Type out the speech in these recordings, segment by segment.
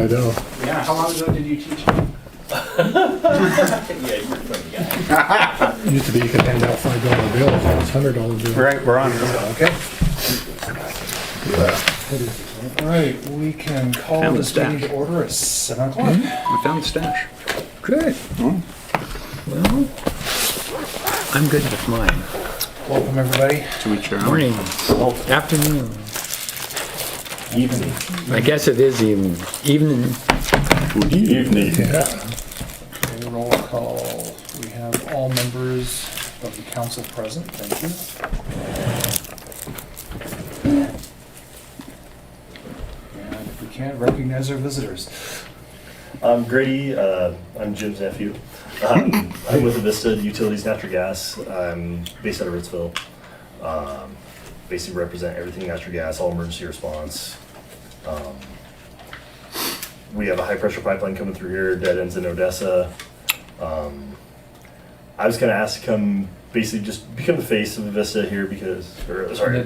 I know. Yeah, how long ago did you teach? Yeah, you're a funny guy. Used to be you could hand out $5 bills, now it's $100 bills. Right, we're on. Okay. All right, we can call Found the this meeting stash. to order at 7 o'clock. We found the stash. Good. Well, I'm good with mine. Welcome, everybody. To each your own. Morning, afternoon. Evening. I guess it is evening. Good evening. Yeah. Okay, roll call. We have all members of the council present. Thank you. And if we can, recognize our visitors. I'm Grady. I'm Jim's nephew. I'm with Avista Utilities Natural Gas. I'm based out of Ritzville. Basically represent everything natural gas, all emergency response. We have a high pressure pipeline coming through here, dead ends in Odessa. I was kind of asked to come, basically just become the face of Avista here because, sorry.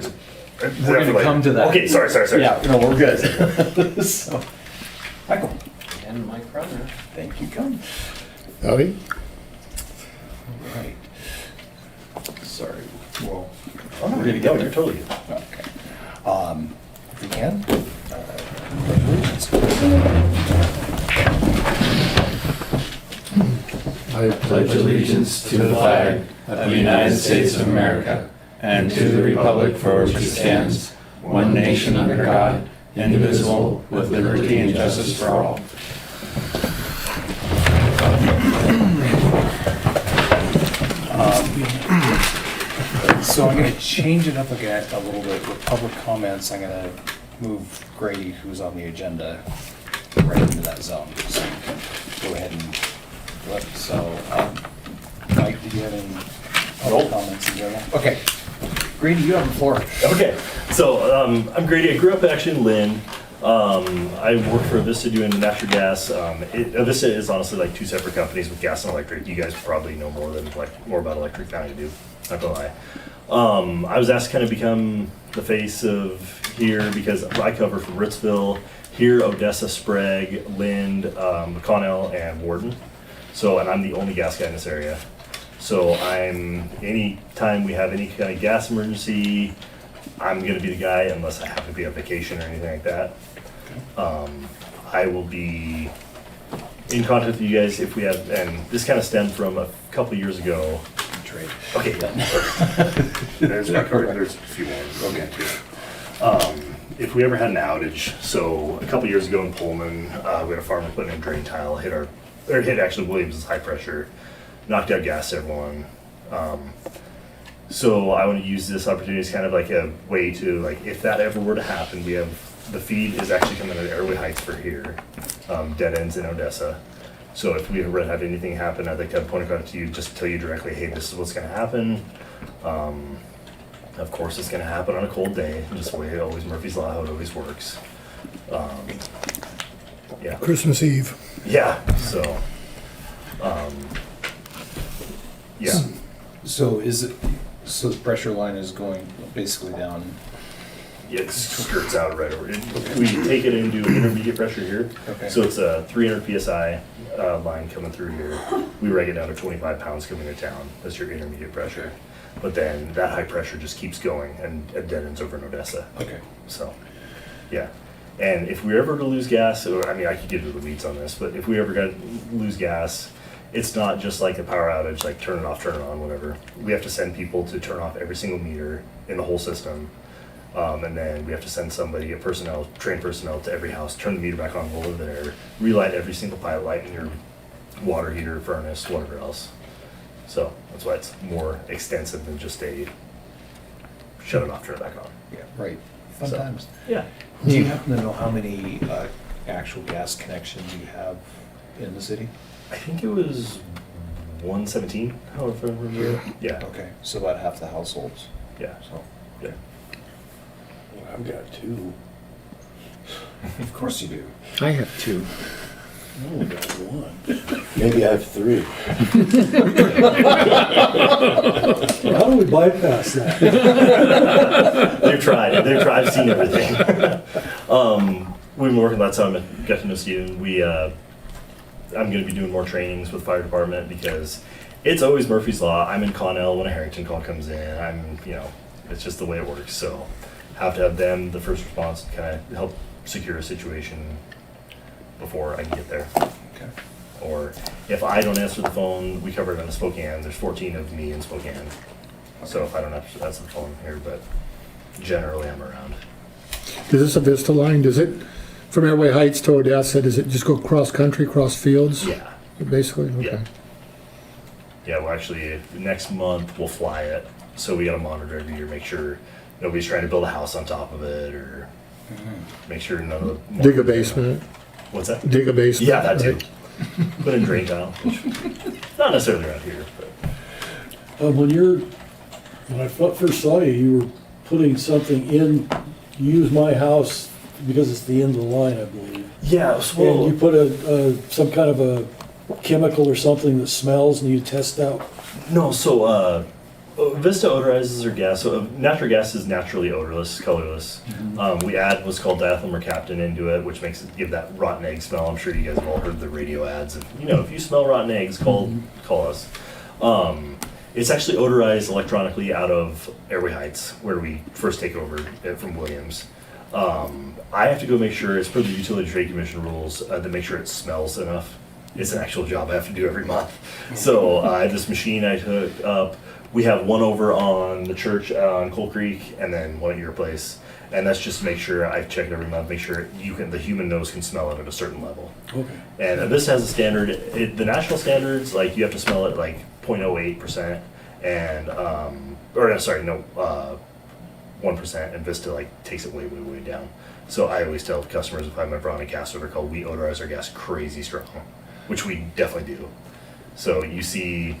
We're gonna come to that. Okay, sorry. Yeah, no, we're good. So, Michael, And Mike Brother. thank you, come. Howdy. All right. Sorry, well, Oh, no, you're totally good. okay. If we can. I pledge allegiance to the flag of the United States of America and to the republic for which it stands, one nation under God, indivisible, with liberty and justice for all. So I'm gonna change it up again a little bit with public comments. I'm gonna move Grady, who's on the agenda, right into that zone. So you can go ahead and flip. So, Mike, did you have any public Nope. comments in general? Okay. Grady, you have the floor. Okay, so I'm Grady. I grew up actually in Lynn. I work for Avista doing natural gas. Avista is honestly like two separate companies with gas and electric. You guys probably know more about electric than I do. Not gonna lie. I was asked to kind of become the face of here because I cover from Ritzville, here, Odessa, Sprague, Lind, McConnell, and Warden. So, and I'm the only gas guy in this area. So anytime we have any kind of gas emergency, I'm gonna be the guy unless I happen to be on vacation or anything like that. I will be in contact with you guys if we have, and this kind of stemmed from a couple of years ago. Trade. Okay, there's a few more we'll get to. If we ever had an outage, so a couple of years ago in Pullman, we had a farmer putting in a drain tile, hit actually Williams' high pressure, knocked out gas to everyone. So I want to use this opportunity as kind of like a way to, like, if that ever were to happen, we have, the feed is actually coming out of Airway Heights for here, dead ends in Odessa. So if we ever have anything happen, I'd like to have a point of contact to you, just tell you directly, hey, this is what's gonna happen. Of course, it's gonna happen on a cold day, just the way it always, Murphy's Law, how it always works. Yeah. Christmas Eve. Yeah, so, yeah. So so the pressure line is going basically down. Yeah, it skirts out right over it. We take it into intermediate pressure here. Okay. So it's a 300 PSI line coming through here. We reg it down to 25 pounds coming to town. That's your intermediate pressure. But then that high pressure just keeps going and it dead ends over in Odessa. Okay. So, yeah. And if we ever to lose gas, or I mean, I could get into the weeds on this, but if we ever got to lose gas, it's not just like a power outage, like turn it off, turn it on, whatever. We have to send people to turn off every single meter in the whole system. And then we have to send somebody, trained personnel to every house, turn the meter back on while over there, relight every single pilot light in your water heater, furnace, whatever else. So that's why it's more extensive than just a shut it off, turn it back on. Yeah, right. Fun So, times. Yeah. Do you happen to know how many actual gas connections you have in the city? I think it was 117, however I remember. Yeah. Okay, so about half the households. Yeah. So, Yeah. I've got two. of course you do. I have two. I only got one. Maybe I have three. How do we bypass that? They've tried. I've seen everything. we've been working, that's how I got to know Steven. I'm gonna be doing more trainings with fire department because it's always Murphy's Law. I'm in Connell when a Harrington call comes in. It's just the way it works. So have to have them, the first response, kind of help secure a situation before I can get there. Okay. Or if I don't answer the phone, we cover it on Spokane. There's 14 of me in Spokane. So if I don't answer the phone here, but generally I'm around. Is this a Vista line? Does it, from Airway Heights to Odessa, does it just go cross country, cross fields? Yeah. Basically, okay. Yeah. Yeah, well, actually, next month we'll fly it. So we got to monitor every year, make sure nobody's trying to build a house on top of it, or make sure none of the Dig a basement, What's that? dig a basement. Yeah, that too. right? Put in drain tile, which not necessarily around here, but When I first saw you, you were putting something in, use my house because it's the end of the line, I believe. yeah. And you put some kind of a chemical or something that smells and you test out. No, so Vista odorizes our gas. So natural gas is naturally odorless, colorless. We add what's called diethyl mercaptan into it, which makes it give that rotten egg smell. I'm sure you guys have all heard the radio ads. And, if you smell rotten eggs, call us. It's actually odorized electronically out of Airway Heights, where we first take over from Williams. I have to go make sure it's per the Utility Trade Commission rules to make sure it smells enough. It's an actual job I have to do every month. So I have this machine I took up. We have one over on the church on Coal Creek, and then one at your place. And that's just to make sure I check it every month, make sure the human nose can smell it at a certain level. Okay. And this has a standard. The national standards, like you have to smell it like 0.08%, and 1%, and Vista like takes it way, way, way down. So I always tell customers if I'm ever on a gas odor call, we odorize our gas crazy strong, which we definitely do. So you see,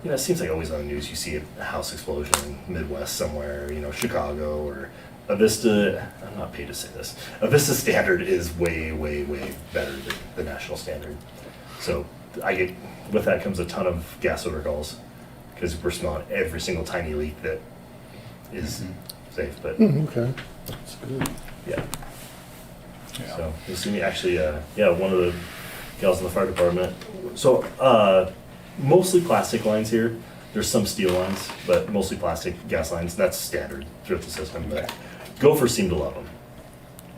it seems like always on the news, you see a house explosion in Midwest somewhere, Chicago or a Vista. I'm not paid to say this. A Vista standard is way, way, way better than the national standard. So with that comes a ton of gas odor calls because we're smelling every single tiny leak that is safe. But Okay. That's good. yeah. Yeah. So you'll see me actually, one of the gals in the fire department. So mostly plastic lines here. There's some steel lines, but mostly plastic gas lines. That's standard throughout the system. But gophers seem to love them.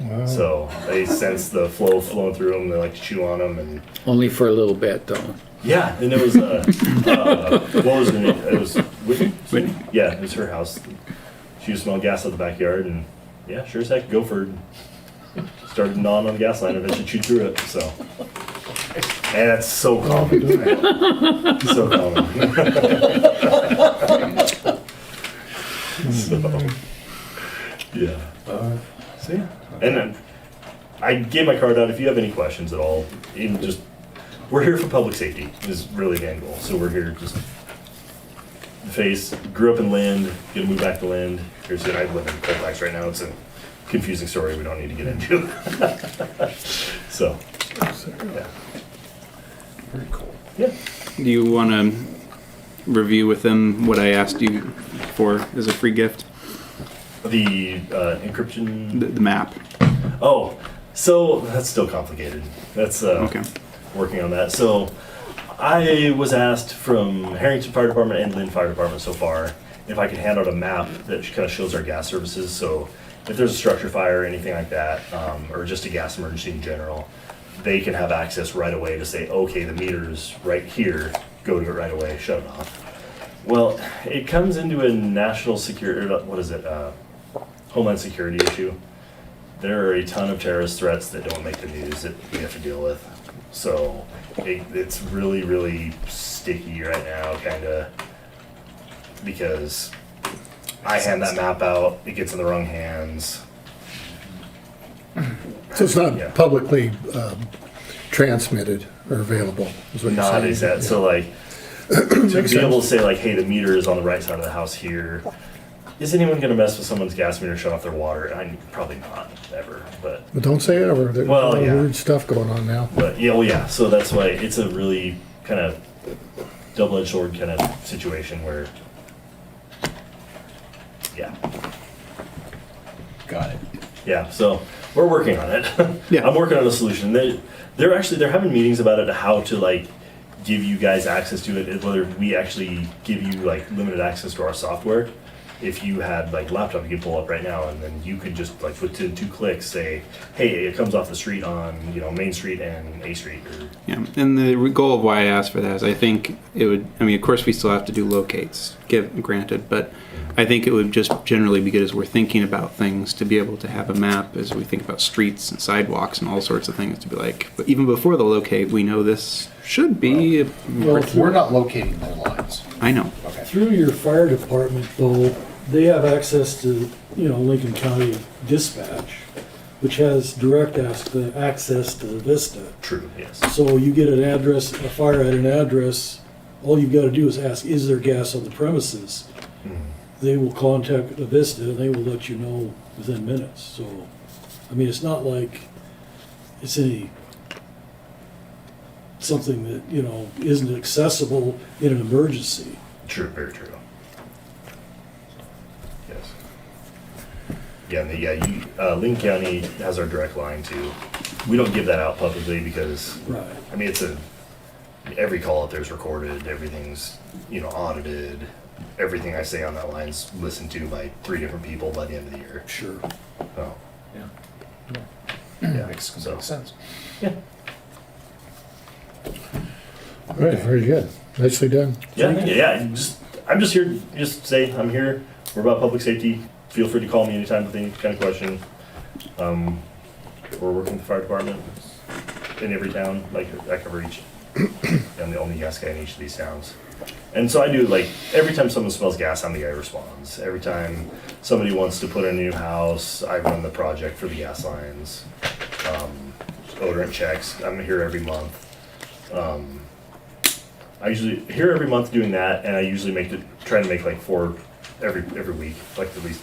Wow. So they sense the flow flowing through them. They like to chew on them, and only for a little bit though. yeah. And it was what was her name? It was Whitney. Whitney. Yeah, it was her house. She would smell gas out the backyard, and yeah, sure as heck, gopher started gnawing on the gas line and eventually chewed through it. So, and that's so common. So common. So, yeah. So yeah, and then I gave my card out. If you have any questions at all, even just we're here for public safety is really the end goal. So we're here just grew up in Lind, gonna move back to Lind. Here's it. I live in Colfax right now. It's a confusing story we don't need to get into. So yeah, Very cool. yeah. Do you want to review with them what I asked you for as a free gift? The encryption. The map. Oh, so that's still complicated. That's Okay. working on that. So I was asked from Harrington Fire Department and Lynn Fire Department so far if I could hand out a map that kind of shows our gas services. So if there's a structure fire or anything like that, or just a gas emergency in general, they can have access right away to say, okay, the meter's right here, go to it right away, shut it off. Well, it comes into a national security, Homeland Security issue. There are a ton of terrorist threats that don't make the news that we have to deal with. So it's really, really sticky right now, kind of, because I hand that map out, it gets in the wrong hands. So it's Yeah. not publicly transmitted or available, is what you're saying? Not exact. So like, to be able to say like, hey, the meter is on the right side of the house here. Is anyone going to mess with someone's gas meter, shut off their water? Probably not, ever. But Don't say ever. There's Well, a lot of yeah. weird stuff going on now. yeah, well, yeah. So that's why it's a really kind of double-edged sword kind of situation where, yeah. Got it. Yeah, so we're working on it. Yeah. I'm working on a solution. They're having meetings about it, how to like give you guys access to it, whether we actually give you like limited access to our software. If you had like laptop you could pull up right now, and then you could just like within 2 clicks say, hey, it comes off the street on, you know, Main Street and A Street. Or, Yeah, and the goal of why I asked for that is I think it would, I mean, of course we still have to do locates, granted, but I think it would just generally be good as we're thinking about things to be able to have a map as we think about streets and sidewalks and all sorts of things to be like, but even before the locate, we know this should be, We're not locating their lines. I know. Okay. Through your fire department, though, they have access to, you know, Lincoln County Dispatch, which has direct access to Vista. true, yes. So you get an address, a fire at an address, all you've got to do is ask, is there gas on the premises? They will contact the Vista and they will let you know within minutes. So, I mean, it's not like it's something that, you know, isn't accessible in an emergency. True, very true. Yes. Yeah, Lincoln County has our direct line too. We don't give that out publicly because, Right. I mean, every call out there is recorded, everything's, you know, audited. Everything I say on that line's listened to by 3 different people by the end of the year. Sure. Oh, Yeah. yeah, Makes so, complete sense. yeah. All right, very good. Nicely done. Yeah. I'm just here. Just say I'm here. We're about public safety. Feel free to call me anytime with any kind of question. We're working with the fire department in every town. Like I cover each. I'm the only gas guy in each of these towns. And so I do, like, every time someone smells gas, I'm the guy who responds. Every time somebody wants to put in a new house, I run the project for the gas lines. Odorant checks. I'm here every month. I usually here every month doing that, and I usually try to make like 4 every week, like at least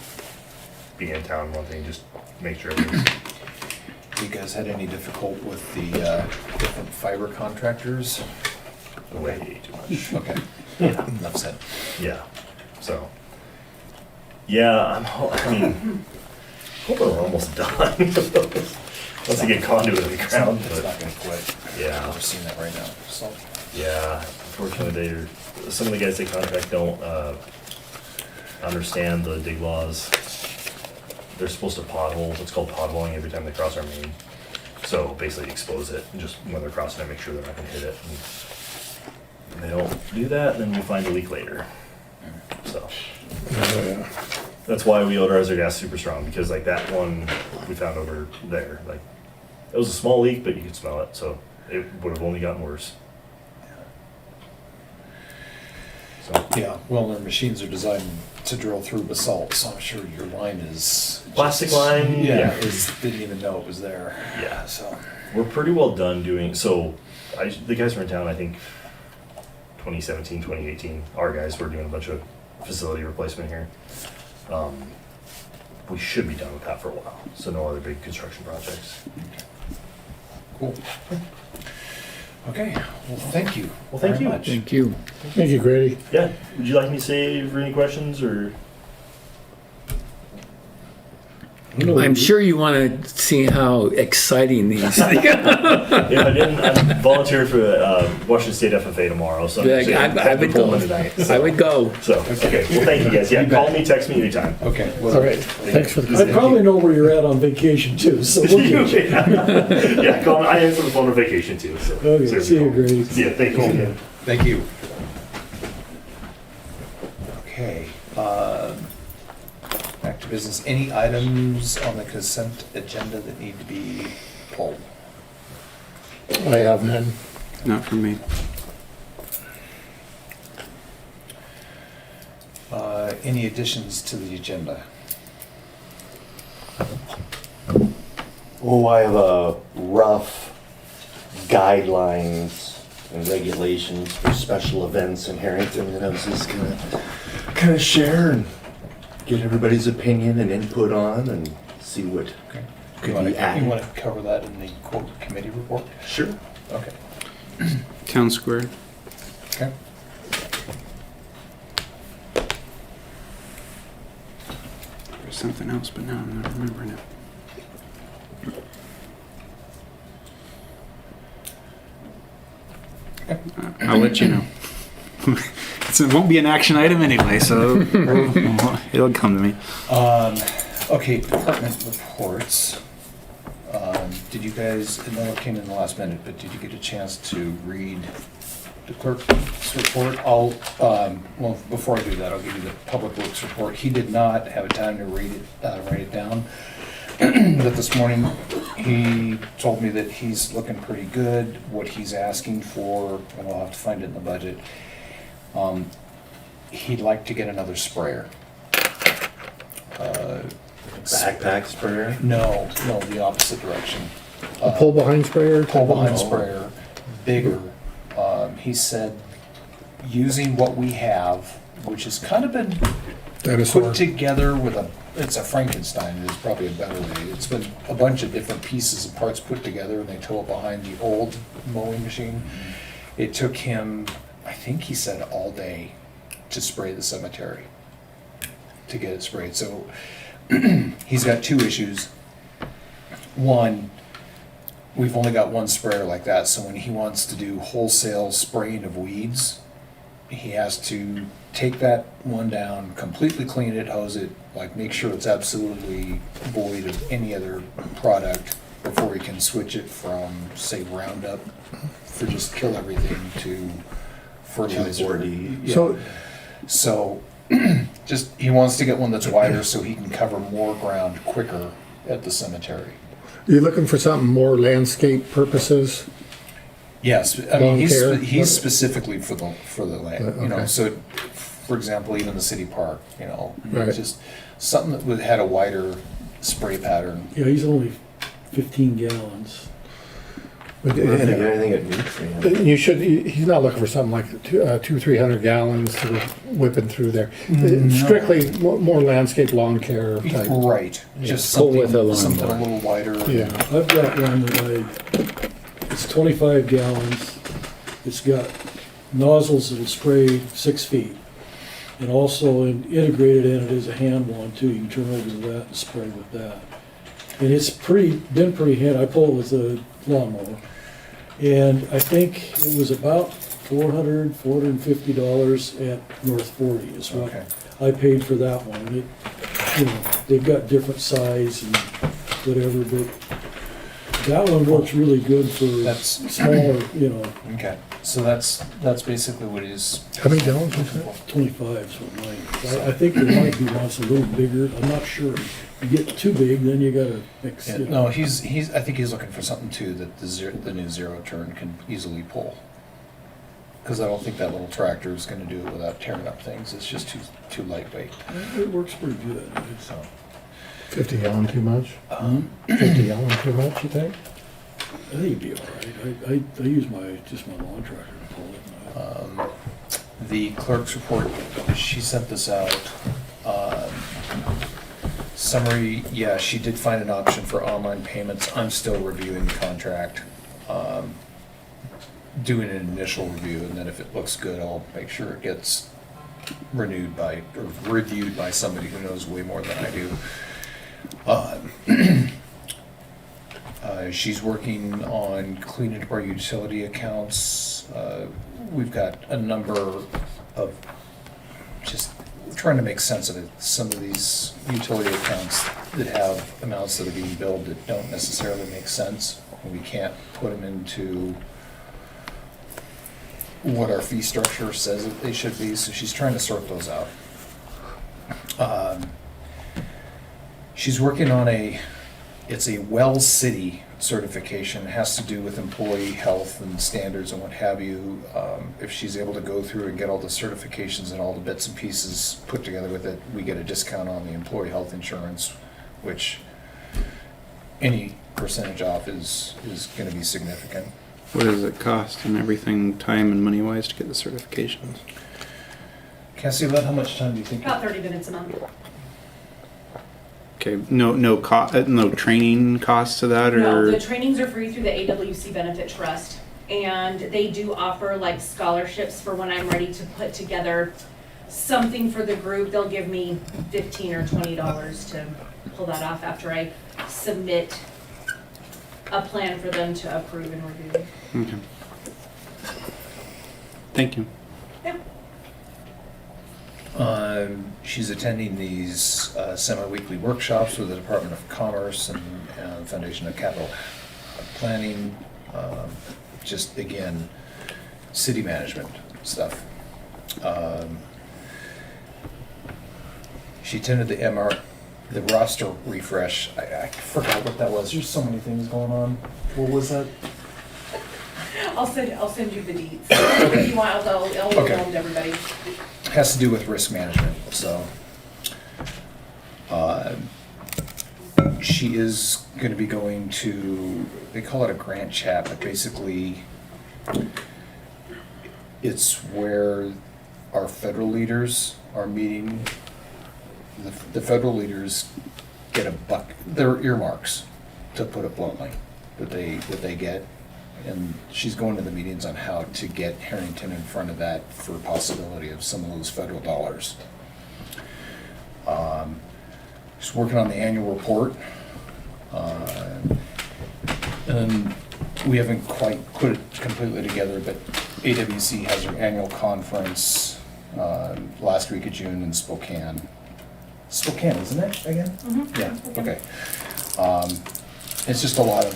be in town one thing, just make sure everything's. You guys had any difficult with the different fiber contractors? Way too much. Okay. Enough said. Yeah. So. Yeah, I mean, hoping we're almost done. Once I get conduit in the ground, It's but not gonna quit. yeah, We're seeing that right now, so. yeah. Unfortunately, some of the guys they contract don't understand the dig laws. They're supposed to pothole. It's called potholing every time they cross our main. So basically expose it and just when they're crossing it, make sure they're not gonna hit it. And they don't do that, then we find a leak later. So. That's why we odorize our gas super strong, because like that one we found over there, like it was a small leak, but you could smell it, so it would have only gotten worse. So Yeah, well, their machines are designed to drill through basalt, so I'm sure your line is. Plastic line, yeah. Didn't even know it was there. Yeah. So. we're pretty well done doing. So the guys were in town, I think 2017, 2018. Our guys were doing a bunch of facility replacement here. We should be done with that for a while, so no other big construction projects. Cool. Okay, well, thank you. Well, thank very you. much. Thank you. Thank you, Grady. Yeah, would you like me to save for any questions, or? I'm sure you want to see how exciting these. Yeah, I didn't. I'm volunteering for Washington State FFA tomorrow, so I'm Yeah, actually I would Pullman go. tonight. I would go. So okay, well, thank you guys. Yeah, call me, text me anytime. Okay. Well, All right, thanks for the I probably know where you're at on vacation too, so we'll get you. Yeah, call me. I answer the phone on vacation too. So Okay, so see you, call. Grady. Yeah, thank you again. Thank you. Okay, back to business. Any items on the consent agenda that need to be pulled? I have none. Not for me. Any additions to the agenda? Oh, I have a rough guidelines and regulations for special events in Harrington that I was just gonna share and get everybody's opinion and input on and see what Okay. could You wanna- be added. You want to cover that in the quote committee report? Sure. Okay. Town Square. Okay. There's something else, but now I'm not remembering it. I'll let you know. It won't be an action item anyway, so it'll come to me. Okay, department reports. Did you guys, I know it came in the last minute, but did you get a chance to read the clerk's report? Well, before I do that, I'll give you the public works report. He did not have time to read it, write it down. But this morning, he told me that he's looking pretty good, what he's asking for, and I'll have to find it in the budget. He'd like to get another sprayer. Backpack sprayer? No, the opposite direction. A pull behind sprayer? Pull behind sprayer, bigger. He said, using what we have, which has kind of been Dinosaur. put together with it's a Frankenstein, is probably a better way. It's been a bunch of different pieces and parts put together, and they tow it behind the old mowing machine. It took him, I think he said, all day to spray the cemetery, to get it sprayed. So he's got two issues. One, we've only got one sprayer like that, so when he wants to do wholesale spraying of weeds, he has to take that one down, completely clean it, hose it, like make sure it's absolutely void of any other product before he can switch it from, say, Roundup for just kill everything to fertilizer. 2,4-D. Yeah. So just, he wants to get one that's wider so he can cover more ground quicker at the cemetery. You looking for something more landscape purposes? Yes, I mean, Lawn care? he's specifically for the land, you know, Okay. so, for example, even the city park, you know, Right. just something that had a wider spray pattern. Yeah, he's only 15 gallons. I don't think anything at nutrient. You should, he's not looking for something like 200-300 gallons to go whipping through there. Strictly more landscape lawn care type. Right, just pull with a something a lawnmower. little wider. Yeah. I've got one that it's 25 gallons. It's got nozzles that'll spray 6 feet. And also integrated in it is a hand one too. You can turn over to that and spray with that. And it's been pretty handy. I pull it with a lawnmower. And I think it was about $450 at North 40 is what Okay. I paid for that one. It, you know, they've got different size and whatever, but that one works really good for That's- smaller, you know, Okay, so that's basically what he's. How many gallons was that? 25 is what mine is. I think there might be ones a little bigger. I'm not sure. You get too big, then you gotta mix Yeah, it. no, he's, I think he's looking for something too that the new zero turn can easily pull. Cause I don't think that little tractor is gonna do it without tearing up things, it's just too lightweight, It works pretty good. It's, so. 50 gallon too much? 50 gallon too much, you think? I think it'd be all right. I use just my lawn tractor to pull it. The clerk's report, she sent this out. Summary, yeah, she did find an option for online payments. I'm still reviewing the contract. Doing an initial review, and then if it looks good, I'll make sure it gets reviewed by somebody who knows way more than I do. She's working on cleaning up our utility accounts. We've got a number of just trying to make sense of it. Some of these utility accounts that have amounts that are being billed that don't necessarily make sense. And we can't put them into what our fee structure says that they should be, so she's trying to sort those out. She's working on it's a Wells City certification. It has to do with employee health and standards and what have you. If she's able to go through and get all the certifications and all the bits and pieces put together with it, we get a discount on the employee health insurance, which any percentage off is gonna be significant. What does it cost and everything, time and money wise, to get the certifications? Cassie, about how much time do you think? About 30 minutes a month. Okay, no training costs to that, No, or? the trainings are free through the AWC Benefit Trust. And they do offer like scholarships for when I'm ready to put together something for the group. They'll give me $15 or $20 to pull that off after I submit a plan for them to approve and review. Okay. Thank you. She's attending these semi-weekly workshops with the Department of Commerce and Foundation of Capital Planning. Just again, city management stuff. She attended the roster refresh. I forgot what that was. There's so many things going on. What was that? I'll send you the deeds. If you want, I'll email them to everybody. Has to do with risk management, so. She is gonna be going to, they call it a grant chat, but basically it's where our federal leaders are meeting. The federal leaders get their earmarks, to put it bluntly, that they get. And she's going to the meetings on how to get Harrington in front of that for possibility of some of those federal dollars. She's working on the annual report. And we haven't quite put it completely together, but AWC has their annual conference last week of June in Spokane. Spokane, isn't it, again? Mhm. Yeah, okay. It's just a lot of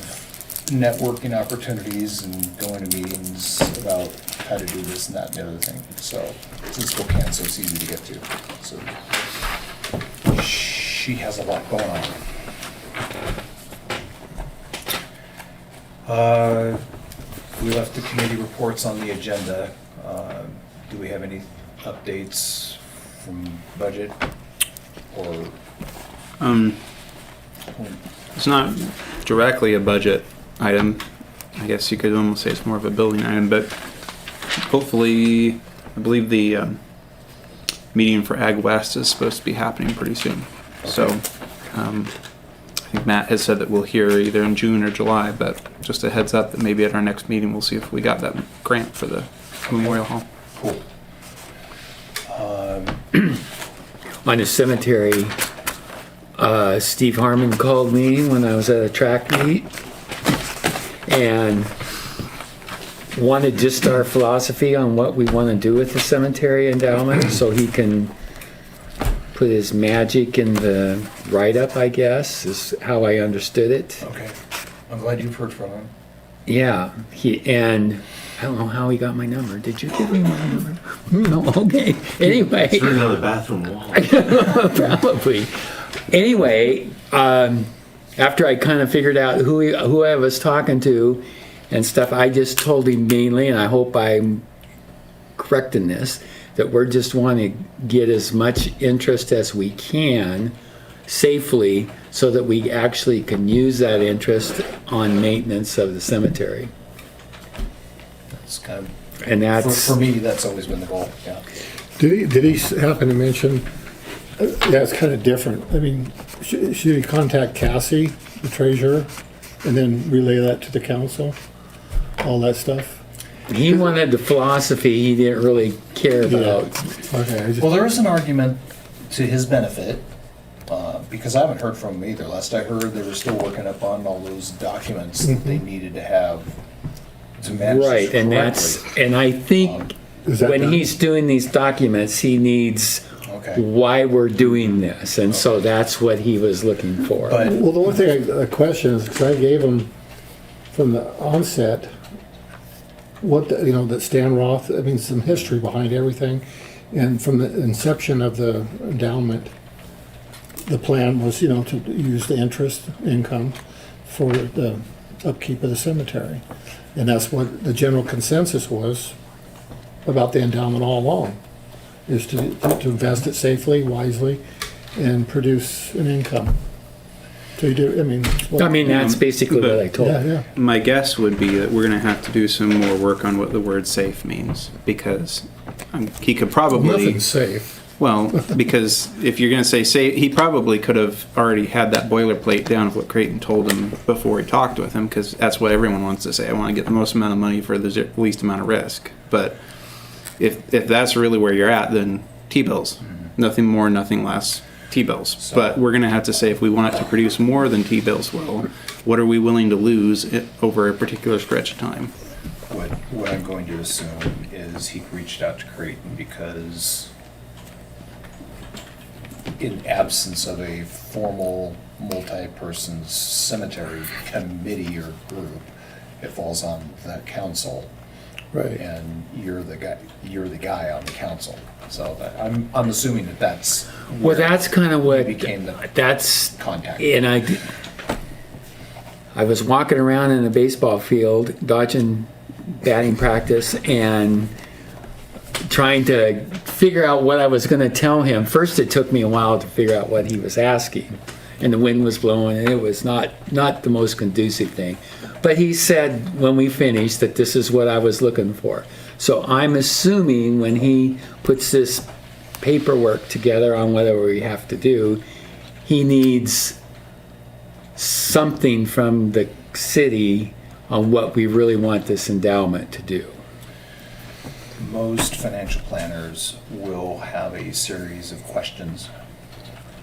networking opportunities and going to meetings about how to do this and that and the other thing. So it's in Spokane, so it's easy to get to. So she has a lot going on. We left the committee reports on the agenda. Do we have any updates from budget or? It's not directly a budget item. I guess you could almost say it's more of a building item, but hopefully, I believe the meeting for Ag West is supposed to be happening pretty soon. So, I think Matt has said that we'll hear either in June or July, but just a heads up that maybe at our next meeting we'll see if we got that grant for the Memorial Hall. Cool. On the cemetery, Steve Harmon called me when I was at a track meet and wanted just our philosophy on what we want to do with the cemetery endowment so he can put his magic in the write-up, I guess, is how I understood it. Okay. I'm glad you've heard from him. Yeah, and I don't know how he got my number. Did you give me my number? No, okay. Anyway. It's another bathroom wall. Probably. Anyway, after I kind of figured out who I was talking to and stuff, I just told him mainly, and I hope I'm correct in this, that we're just wanting to get as much interest as we can safely so that we actually can use that interest on maintenance of the cemetery. That's kind of, And that's for me, that's always been the goal, yeah. Did he happen to mention, yeah, it's kind of different. I mean, should he contact Cassie, the treasurer, and then relay that to the council? All that stuff? he wanted the philosophy he didn't really care about. Okay. Well, there is an argument to his benefit, because I haven't heard from him either. Last I heard, they were still working up on all those documents that they needed to have to manage this Right, and correctly. and I think Is that when done? he's doing these documents, he needs Okay. why we're doing this, and so that's what he was looking for. But Well, the one thing I question is, because I gave him from the onset, that Stan Roth, I mean, some history behind everything. And from the inception of the endowment, the plan was, to use the interest income for the upkeep of the cemetery. And that's what the general consensus was about the endowment all along, is to invest it safely, wisely, and produce an income. So you do, That's basically what I told him. yeah. My guess would be that we're going to have to do some more work on what the word safe means, because he could probably... Nothing's safe. Well, because if you're going to say safe, he probably could have already had that boilerplate down of what Creighton told him before he talked with him, because that's what everyone wants to say. I want to get the most amount of money for the least amount of risk. But if that's really where you're at, then T-bills. Nothing more, nothing less. T-bills. But we're going to have to say, if we want it to produce more than T-bills will, what are we willing to lose over a particular stretch of time? what I'm going to assume is he reached out to Creighton because in absence of a formal multi-person cemetery committee or group, it falls on the council. Right. And you're the guy on the council. So I'm assuming that's Well, that's kind of what, became the that's, contact. and I was walking around in a baseball field, dodging batting practice and trying to figure out what I was going to tell him. First, it took me a while to figure out what he was asking, and the wind was blowing, and it was not the most conducive thing. But he said when we finished that this is what I was looking for. So I'm assuming when he puts this paperwork together on whatever we have to do, he needs something from the city on what we really want this endowment to do. Most financial planners will have a series of questions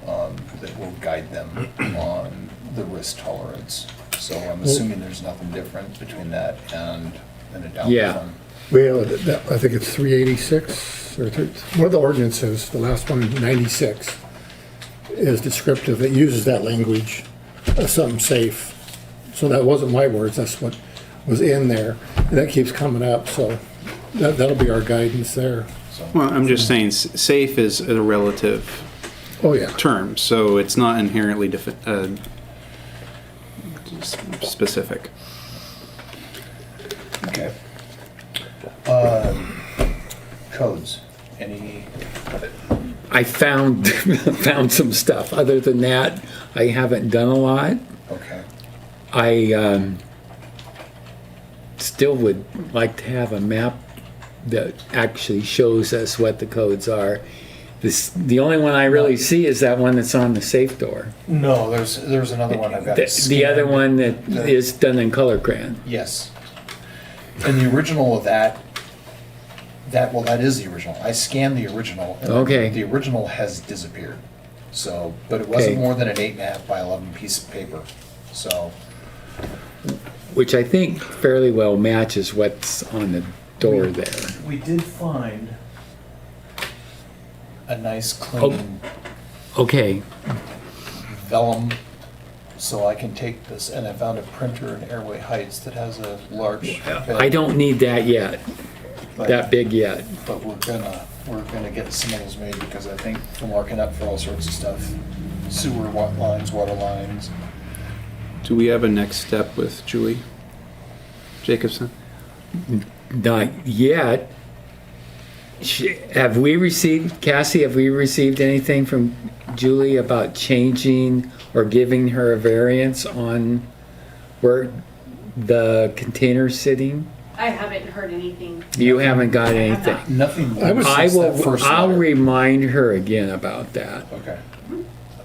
that will guide them on the risk tolerance. So I'm assuming there's nothing different between that and an endowment Yeah. fund. Well, I think it's 386, or one of the ordinances, the last one, 96, is descriptive. It uses that language of something safe. So that wasn't my words, that's what was in there. And that keeps coming up, so that'll be our guidance there. So Well, I'm just saying, safe is a relative Oh, yeah. term, so it's not inherently specific. okay. Codes. Any? I found found some stuff. Other than that, I haven't done a lot. Okay. I still would like to have a map that actually shows us what the codes are. The only one I really see is that one that's on the safe door. No, there's another one I've got. The other one that is done in color crayon. Yes. And the original of that is the original. I scanned the original. And Okay. The original has disappeared. So, but it wasn't Okay. more than an 8.5 by 11 piece of paper. So, Which I think fairly well matches what's on the door there. we did find a nice clean Okay, vellum. So I can take this, and I found a printer in Airway Heights that has a large. I don't need that yet, but- that big yet. But we're gonna get some of those made because I think for marking up for all sorts of stuff, sewer lines, water lines. Do we have a next step with Julie Jacobson? Not yet. Have we received, Cassie, have we received anything from Julie about changing or giving her a variance on where the container's sitting? I haven't heard anything. You haven't got I have anything? not. Nothing. I since that will, first I'll letter. remind her again about that. Okay.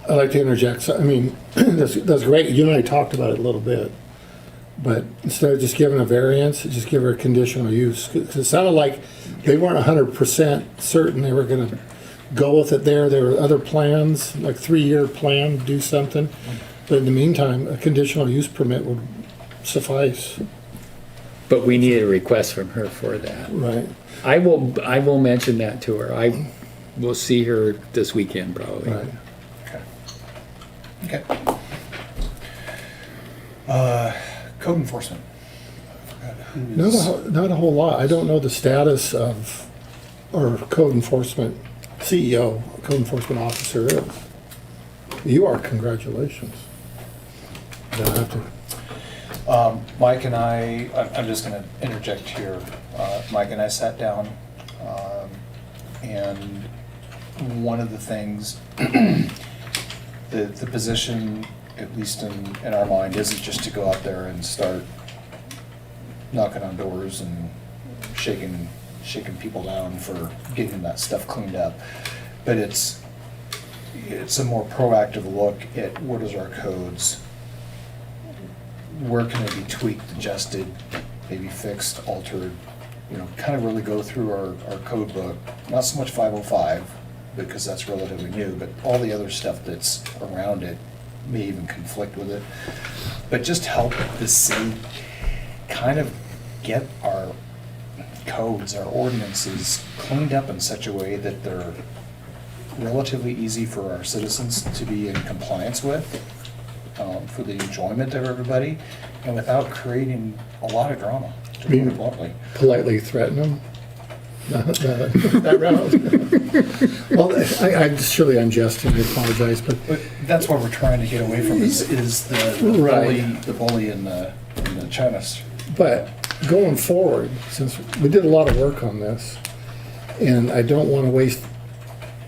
I'd like to interject, I mean, that's great, you and I talked about it a little bit, but instead of just giving a variance, just give her a conditional use. 'Cause it sounded like they weren't 100% certain they were gonna go with it there, there were other plans, like 3-year plan, do something. But in the meantime, a conditional use permit would suffice, But we need a request from her for that. right? I will mention that to her. I will see her this weekend probably. Right. Okay. Code enforcement. I forgot who's- Not a whole lot. I don't know the status of our code enforcement CEO, code enforcement officer is. You are, congratulations. Don't have to. Mike and I'm just gonna interject here. Mike and I sat down, and one of the things, the position, at least in our mind, isn't just to go out there and start knocking on doors and shaking people down for getting that stuff cleaned up. But it's a more proactive look at what is our codes, where can it be tweaked, adjusted, maybe fixed, altered, kind of really go through our code book, not so much 505, because that's relatively new, but all the other stuff that's around it may even conflict with it. But just help the city kind of get our codes, our ordinances cleaned up in such a way that they're relatively easy for our citizens to be in compliance with, for the enjoyment of everybody, and without creating a lot of drama, to put it bluntly. Politely threaten them? That route? Well, surely I'm jesting, I apologize, but But that's what we're trying to get away from is Right. the bully in the chemist. But going forward, since we did a lot of work on this, and I don't want to waste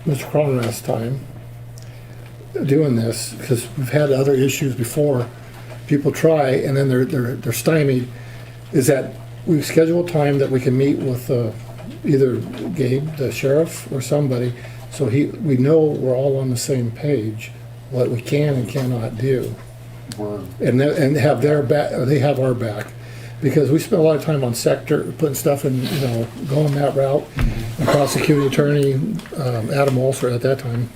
Mr. Conrad's time doing this, because we've had other issues before. People try, and then they're stymied, is that we schedule a time that we can meet with either Gabe, the sheriff, or somebody, so we know we're all on the same page, what we can and cannot do. And have their back, or they have our back. Because we spent a lot of time on sector, putting stuff in, going that route. The prosecuting attorney, Adam Walser at that time,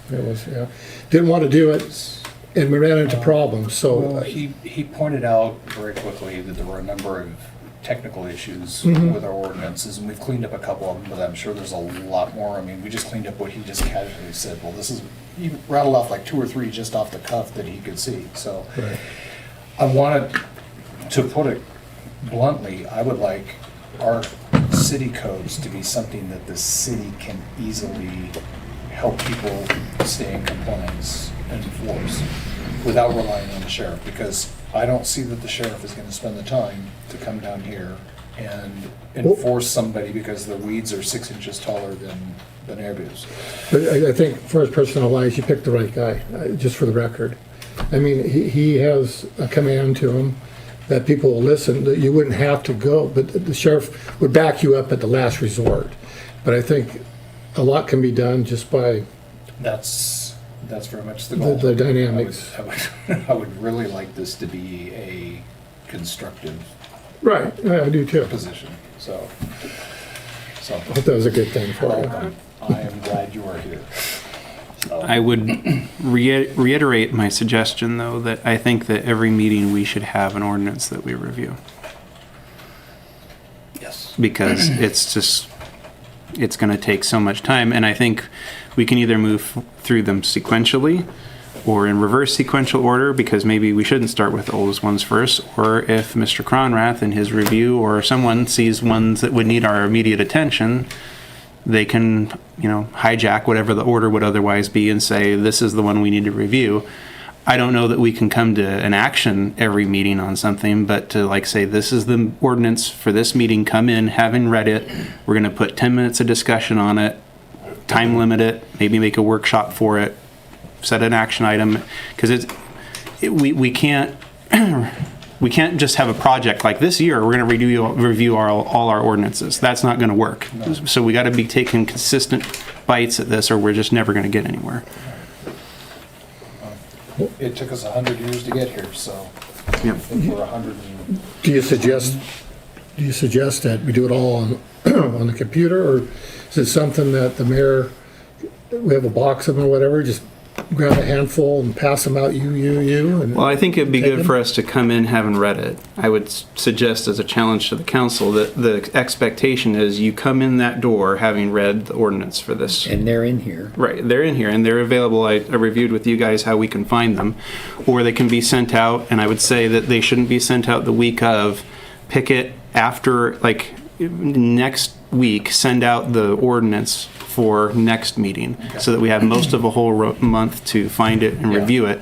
didn't want to do it, and we ran into problems, Well, so. he pointed out very quickly that there were a number of technical issues Mhm. with our ordinances, and we've cleaned up a couple of them, but I'm sure there's a lot more. I mean, we just cleaned up what he just casually said. Well, this is, he rattled off like 2 or 3 just off the cuff that he could see, so. Right. I wanted to put it bluntly, I would like our city codes to be something that the city can easily help people stay in compliance and enforce without relying on the sheriff, because I don't see that the sheriff is gonna spend the time to come down here and enforce somebody because the weeds are 6 inches taller than Airbus. But I think for his personnel wise, you picked the right guy, just for the record. I mean, he has a command to him that people will listen, that you wouldn't have to go, but the sheriff would back you up at the last resort. But I think a lot can be done just by That's very much the goal. the dynamics. I would really like this to be a constructive Right, I do too. position, so. I hope that was a good thing for you. I am glad you are here. So, I would reiterate my suggestion, though, that I think that every meeting we should have an ordinance that we review. yes. Because it's going to take so much time. And I think we can either move through them sequentially or in reverse sequential order, because maybe we shouldn't start with the oldest ones first. Or if Mr. Cronrath in his review or someone sees ones that would need our immediate attention, they can, hijack whatever the order would otherwise be and say, this is the one we need to review. I don't know that we can come to an action every meeting on something, but to say, this is the ordinance for this meeting, come in, having read it, we're going to put 10 minutes of discussion on it, time limit it, maybe make a workshop for it, set an action item, because we can't we can't just have a project like this year we're going to review all our ordinances. That's not going to work. No. So we got to be taking consistent bites at this, or we're just never going to get anywhere. It took us 100 years to get here, so. Yep. We're 100 Do you suggest that we do it all on, on the computer, or is it something that the mayor, we have a box of them or whatever, just grab a handful and pass them out, you? And well, I think it'd be take good them? for us to come in having read it. I would suggest as a challenge to the council that the expectation is you come in that door having read the ordinance for this. And they're in here. Right, they're in here and they're available. I reviewed with you guys how we can find them, or they can be sent out, and I would say that they shouldn't be sent out the week of. Pick it after, next week, send out the ordinance for next meeting, so that we have most of a whole month to find it and review it.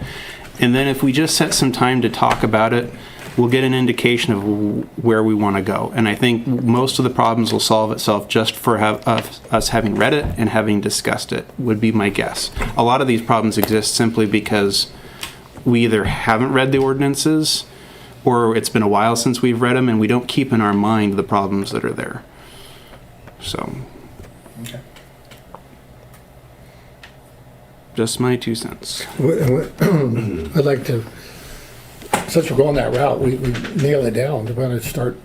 And then if we just set some time to talk about it, we'll get an indication of where we want to go. And I think most of the problems will solve itself just for us having read it and having discussed it, would be my guess. A lot of these problems exist simply because we either haven't read the ordinances, or it's been a while since we've read them and we don't keep in our mind the problems that are there. So, Okay. just my 2 cents. I'd like to, since we're going that route, we nail it down. We're going to start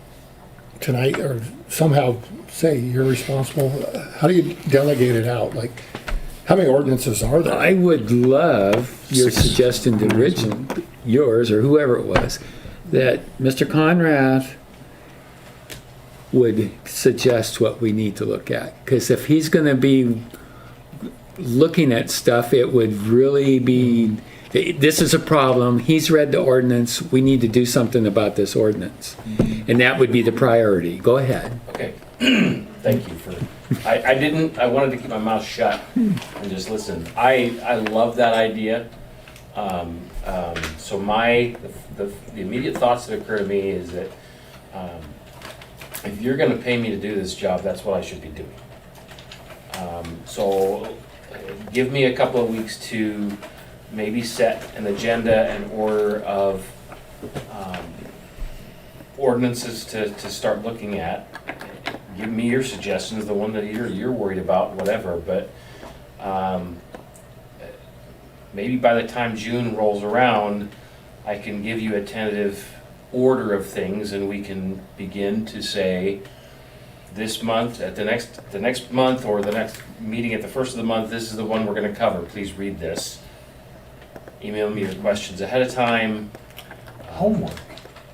tonight, or somehow say you're responsible. How do you delegate it out? How many ordinances are there? I would love your suggestion to Richard, yours or whoever it was, that Mr. Conrath would suggest what we need to look at. Because if he's going to be looking at stuff, it would really be, this is a problem, he's read the ordinance, we need to do something about this ordinance. And that would be the priority. Go ahead. Okay, thank you for, I wanted to keep my mouth shut and just listen. I love that idea. So the immediate thoughts that occur to me is that, if you're gonna pay me to do this job, that's what I should be doing. So give me a couple of weeks to maybe set an agenda and order of ordinances to start looking at. Give me your suggestions, the one that you're worried about, whatever, but maybe by the time June rolls around, I can give you a tentative order of things, and we can begin to say, this month, at the next month, or the next meeting at the first of the month, this is the one we're gonna cover, please read this. Email me your questions ahead of time. Homework.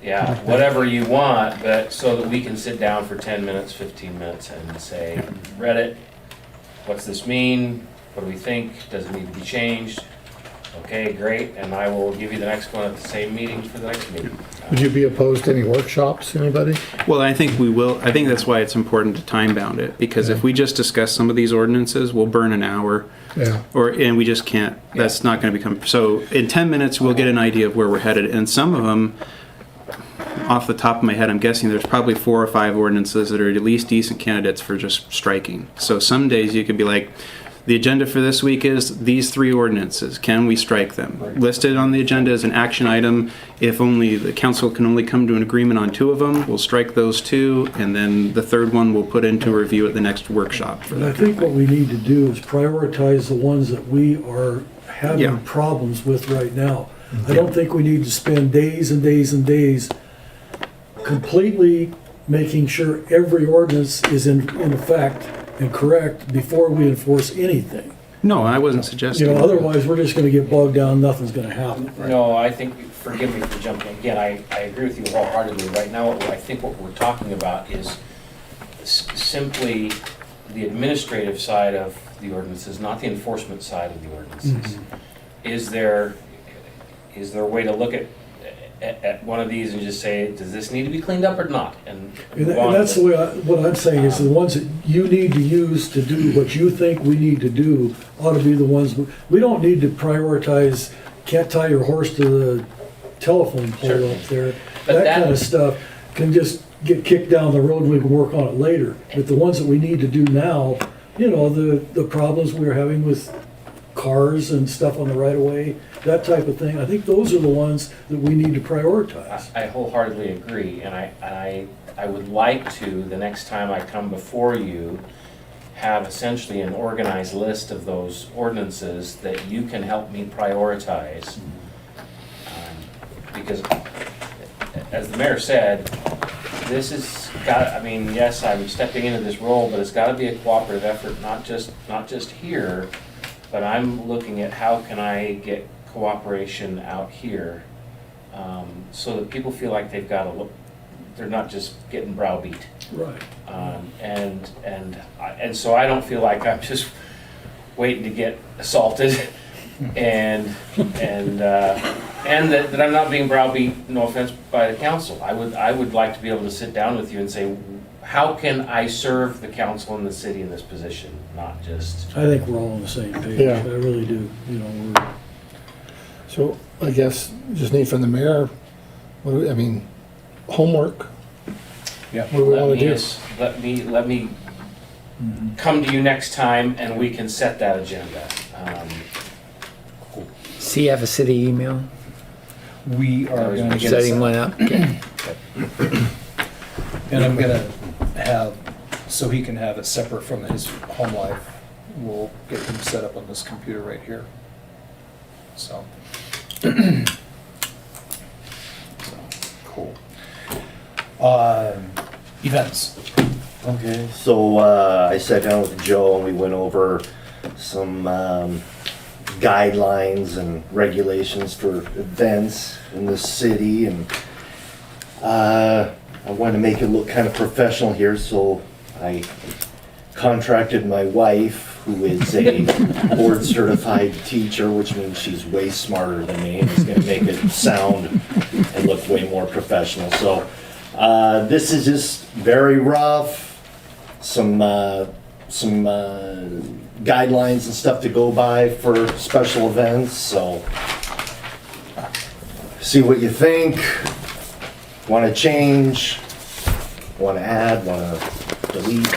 Yeah, whatever you want, but so that we can sit down for 10 minutes, 15 minutes and say, read it, what's this mean? What do we think? Does it need to be changed? Okay, great, and I will give you the next one at the same meeting for the next meeting. Would you be opposed to any workshops, anybody? Well, I think we will. I think that's why it's important to time bound it, because if we just discuss some of these ordinances, we'll burn an hour. Yeah. And we just can't, that's not going to become, so in 10 minutes, we'll get an idea of where we're headed. And some of them, off the top of my head, I'm guessing there's probably 4 or 5 ordinances that are at least decent candidates for just striking. So some days you could be like, the agenda for this week is these 3 ordinances. Can we strike them? Listed on the agenda as an action item. If only the council can only come to an agreement on 2 of them, we'll strike those 2, and then the 3rd one we'll put into review at the next workshop. For And I that. think what we need to do is prioritize the ones that we are having Yeah. problems with right now. I don't think we need to spend days and days and days completely making sure every ordinance is in effect and correct before we enforce anything. No, I wasn't You suggesting. know, otherwise, we're just gonna get bogged down, nothing's gonna happen. No, I think, forgive me for jumping, again, I agree with you wholeheartedly. Right now, I think what we're talking about is simply the administrative side of the ordinances, not the enforcement side of the ordinances. Is there a way to look at one of these and just say, does this need to be cleaned up or not? And And move on that's to- the way, what I'm saying is the ones that you need to use to do what you think we need to do ought to be the ones, we don't need to prioritize, can't tie your horse to the telephone pole Sure. up there. But That that- kind of stuff can just get kicked down the road and we can work on it later. But the ones that we need to do now, you know, the problems we're having with cars and stuff on the right of way, that type of thing, I think those are the ones that we need to prioritize. I wholeheartedly agree, and I would like to, the next time I come before you, have essentially an organized list of those ordinances that you can help me prioritize. Because, as the mayor said, this has got, I mean, yes, I'm stepping into this role, but it's gotta be a cooperative effort, not just here, but I'm looking at how can I get cooperation out here, so that people feel like they've got to look, they're not just getting browbeat. Right. And so I don't feel like I'm just waiting to get assaulted, and that I'm not being browbeat, no offense, by the council. I would like to be able to sit down with you and say, how can I serve the council and the city in this position, not just. I think we're all on the same page. Yeah. I really do. You know, we're, So I guess just need from the mayor, I mean, homework. Yeah. What do we want to do? Let me come to you next time and we can set that agenda. So you have a city email? We are going to get Setting set- one up? Okay. And I'm gonna have, so he can have it separate from his home life, we'll get him set up on this computer right here. So. Cool. Events. Okay, so I sat down with Joe and we went over some guidelines and regulations for events in the city, and I I want to make it look kind of professional here, so I contracted my wife, who is a board certified teacher, which means she's way smarter than me, and is going to make it sound and look way more professional. So this is just very rough, some guidelines and stuff to go by for special events. So see what you think. Want to change? Want to add? Want to delete?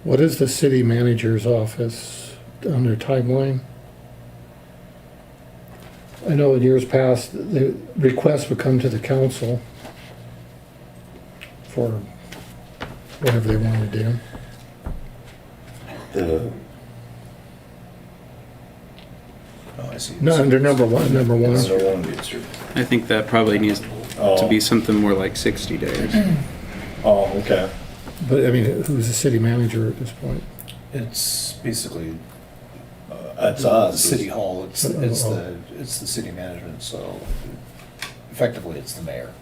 What is the city manager's office on their timeline? I know in years past, the requests would come to the council for whatever they wanted to do. Oh, I see. No, under number one. I think that probably needs to be something more like 60 days. Oh, okay. But I mean, who's the city manager at this point? It's basically That's us. City Hall, it's the city management, so effectively it's the mayor.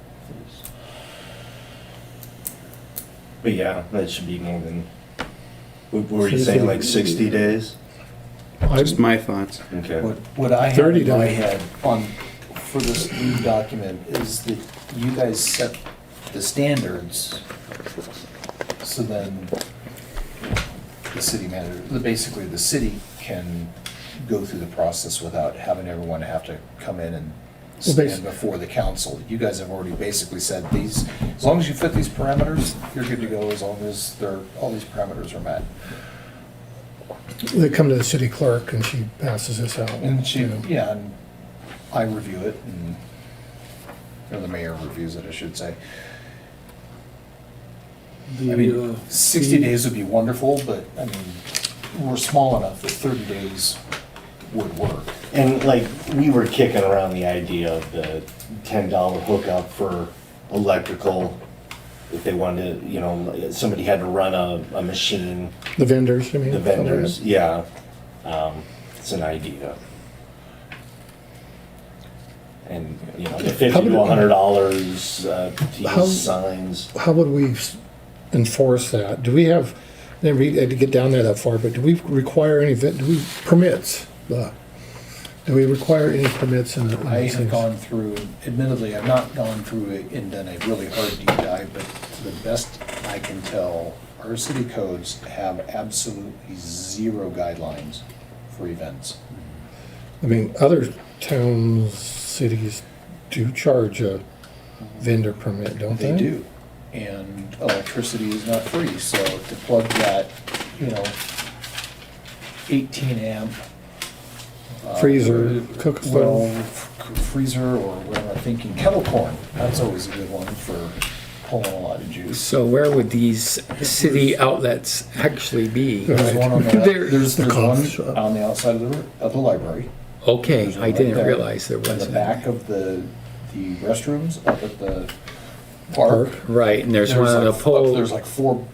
But yeah, that should be more than, what were you saying, like 60 days? Just my thoughts. Okay. What I have 30 in my days. head on, for this new document is that you guys set the standards, so then the city manager, basically the city can go through the process without having everyone have to come in and stand before the council. You guys have already basically said these, as long as you fit these parameters, you're good to go, as long as all these parameters are met. They come to the city clerk and she passes this out. And she, you know. yeah, and I review it, and, or the mayor reviews it, I should say. I mean, 60 days would be wonderful, but, I mean, we're small enough that 30 days would work. And like, we were kicking around the idea of the $10 hookup for electrical, if they wanted to, you know, somebody had to run a machine, The vendors, I mean. the vendors, yeah. It's an idea. And, you know, the $50 to $100 to How- use signs. How would we enforce that? Do we have, never had to get down there that far, but do we require any, do we, permits? Do we require any permits in the? I have gone through, admittedly, I've not gone through it and done a really hard deep dive, but to the best I can tell, our city codes have absolutely zero guidelines for events. I mean, other towns, cities do charge a vendor permit, don't they? They do. And electricity is not free, so to plug that, 18 amp. Freezer, cook Well, stove. freezer, or what am I thinking, kettle corn, that's always a good one for pulling a lot of juice. So where would these city outlets actually be? There's one on the, There- there's The coffee one shop. on the outside of the library. Okay, There's one I right didn't there. realize there In was. the back of the restrooms up at the park. Right, and there's one on a like- pole, There's like four,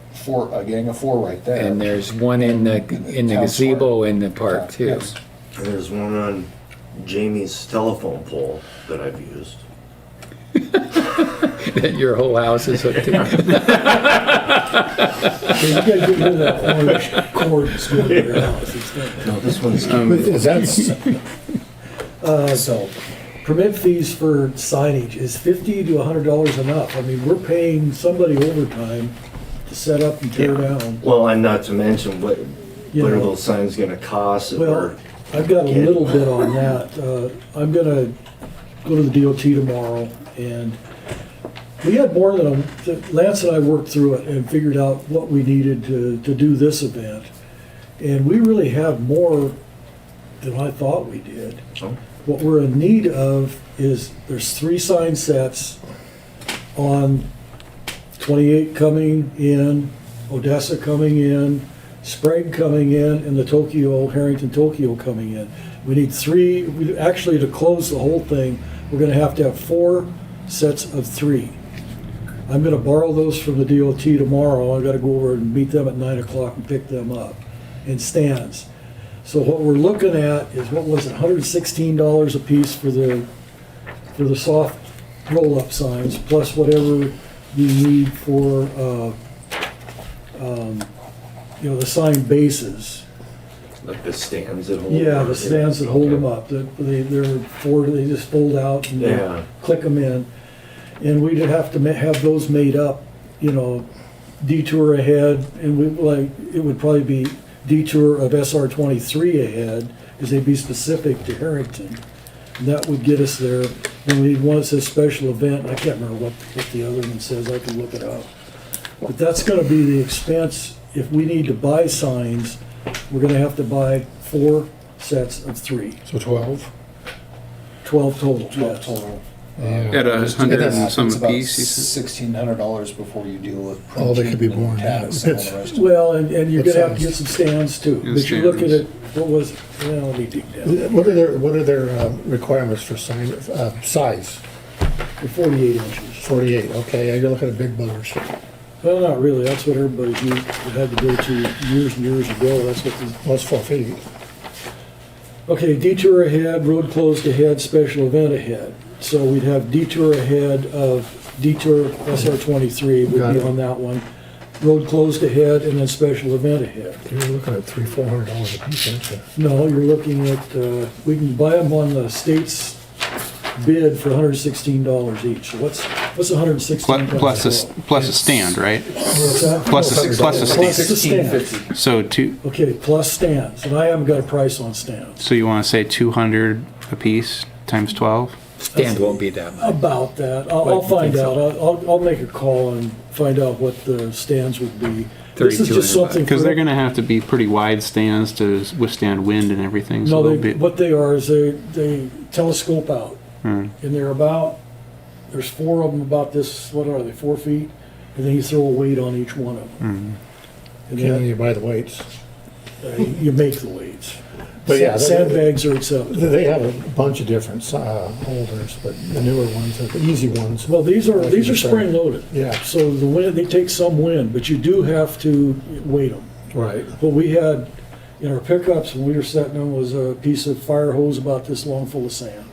a gang of four right there. and there's one in the town gazebo square. in the park too. Yes. And there's one on Jamie's telephone pole that I've used. That your whole house is hooked to. You gotta get rid of that orange cord that's going in your house. It's not- No, this one's. Is that, So, Permit fees for signage, is $50 to $100 enough? I mean, we're paying somebody overtime to set up and tear down. Well, and not to mention, what You are know. those signs gonna cost? if Well, we're- I've got a little bit on that. I'm gonna go to the DOT tomorrow, and we had more than Lance and I worked through it and figured out what we needed to do this event. And we really have more than I thought we did. Oh. What we're in need of is, there's 3 sign sets on 28 coming in, Odessa coming in, Sprague coming in, and the Harrington Tokyo coming in. We need 3, actually to close the whole thing, we're gonna have to have 4 sets of 3. I'm gonna borrow those from the DOT tomorrow. I gotta go over and meet them at 9 o'clock and pick them up in stands. So what we're looking at is, what was it, $116 a piece for the soft roll-up signs, plus whatever you need for, the sign bases. Like the stands that hold. Yeah, the stands that hold them up. They just fold out and Yeah. click them in. And we'd have to have those made up, detour ahead, and it would probably be detour of SR23 ahead, because they'd be specific to Harrington. And that would get us there. And we one that says special event, I can't remember what the other one says, I can look it up. But that's gonna be the expense. If we need to buy signs, we're gonna have to buy 4 sets of 3. So 12? 12 total, 12 yes. total. At 100 and some It's about apiece, you said? $1,600 before you deal with Oh, they could be printing and born, yeah. tax and all the rest of it. Well, and you're What gonna have to size? get some stands too. Yeah, But you look at stands. it, let me dig down. What are their requirements for sign, size? They're 48 inches. 48, okay, you're looking at big buggers. Well, not really, that's what everybody had to go to years and years ago, that's what the, Well, it's 4 feet. okay, detour ahead, road closed ahead, special event ahead. So we'd have detour ahead of detour SR23 would Got be it. on that one. Road closed ahead and then special event ahead. You're looking at $300-400 a piece, aren't you? No, you're looking at, we can buy them on the state's bid for $116 each. So what's $116? Plus a stand, right? What's that? Plus a Plus stand. the stand. So Okay, plus stands, and I haven't got a price on stands. So you want to say 200 a piece times 12? Stand won't be that much. About that, I'll find out, I'll make a call and find out what the stands would be. This is just 3,200 something. Because for- they're going to have to be pretty wide stands to withstand wind and everything. So No, they'll be, what they are is they telescope out, and there's 4 of them about this, what are they, 4 feet? And then you throw a weight on each one of them. And Can then you buy the weights? you make the weights. But yeah, Sandbags are acceptable. They have a bunch of different holders, but the newer ones are the easy ones. Well, these are spring loaded. Yeah. So the wind, they take some wind, but you do have to weight them. Right. What we had in our pickups when we were setting them was a piece of fire hose about this long full of sand.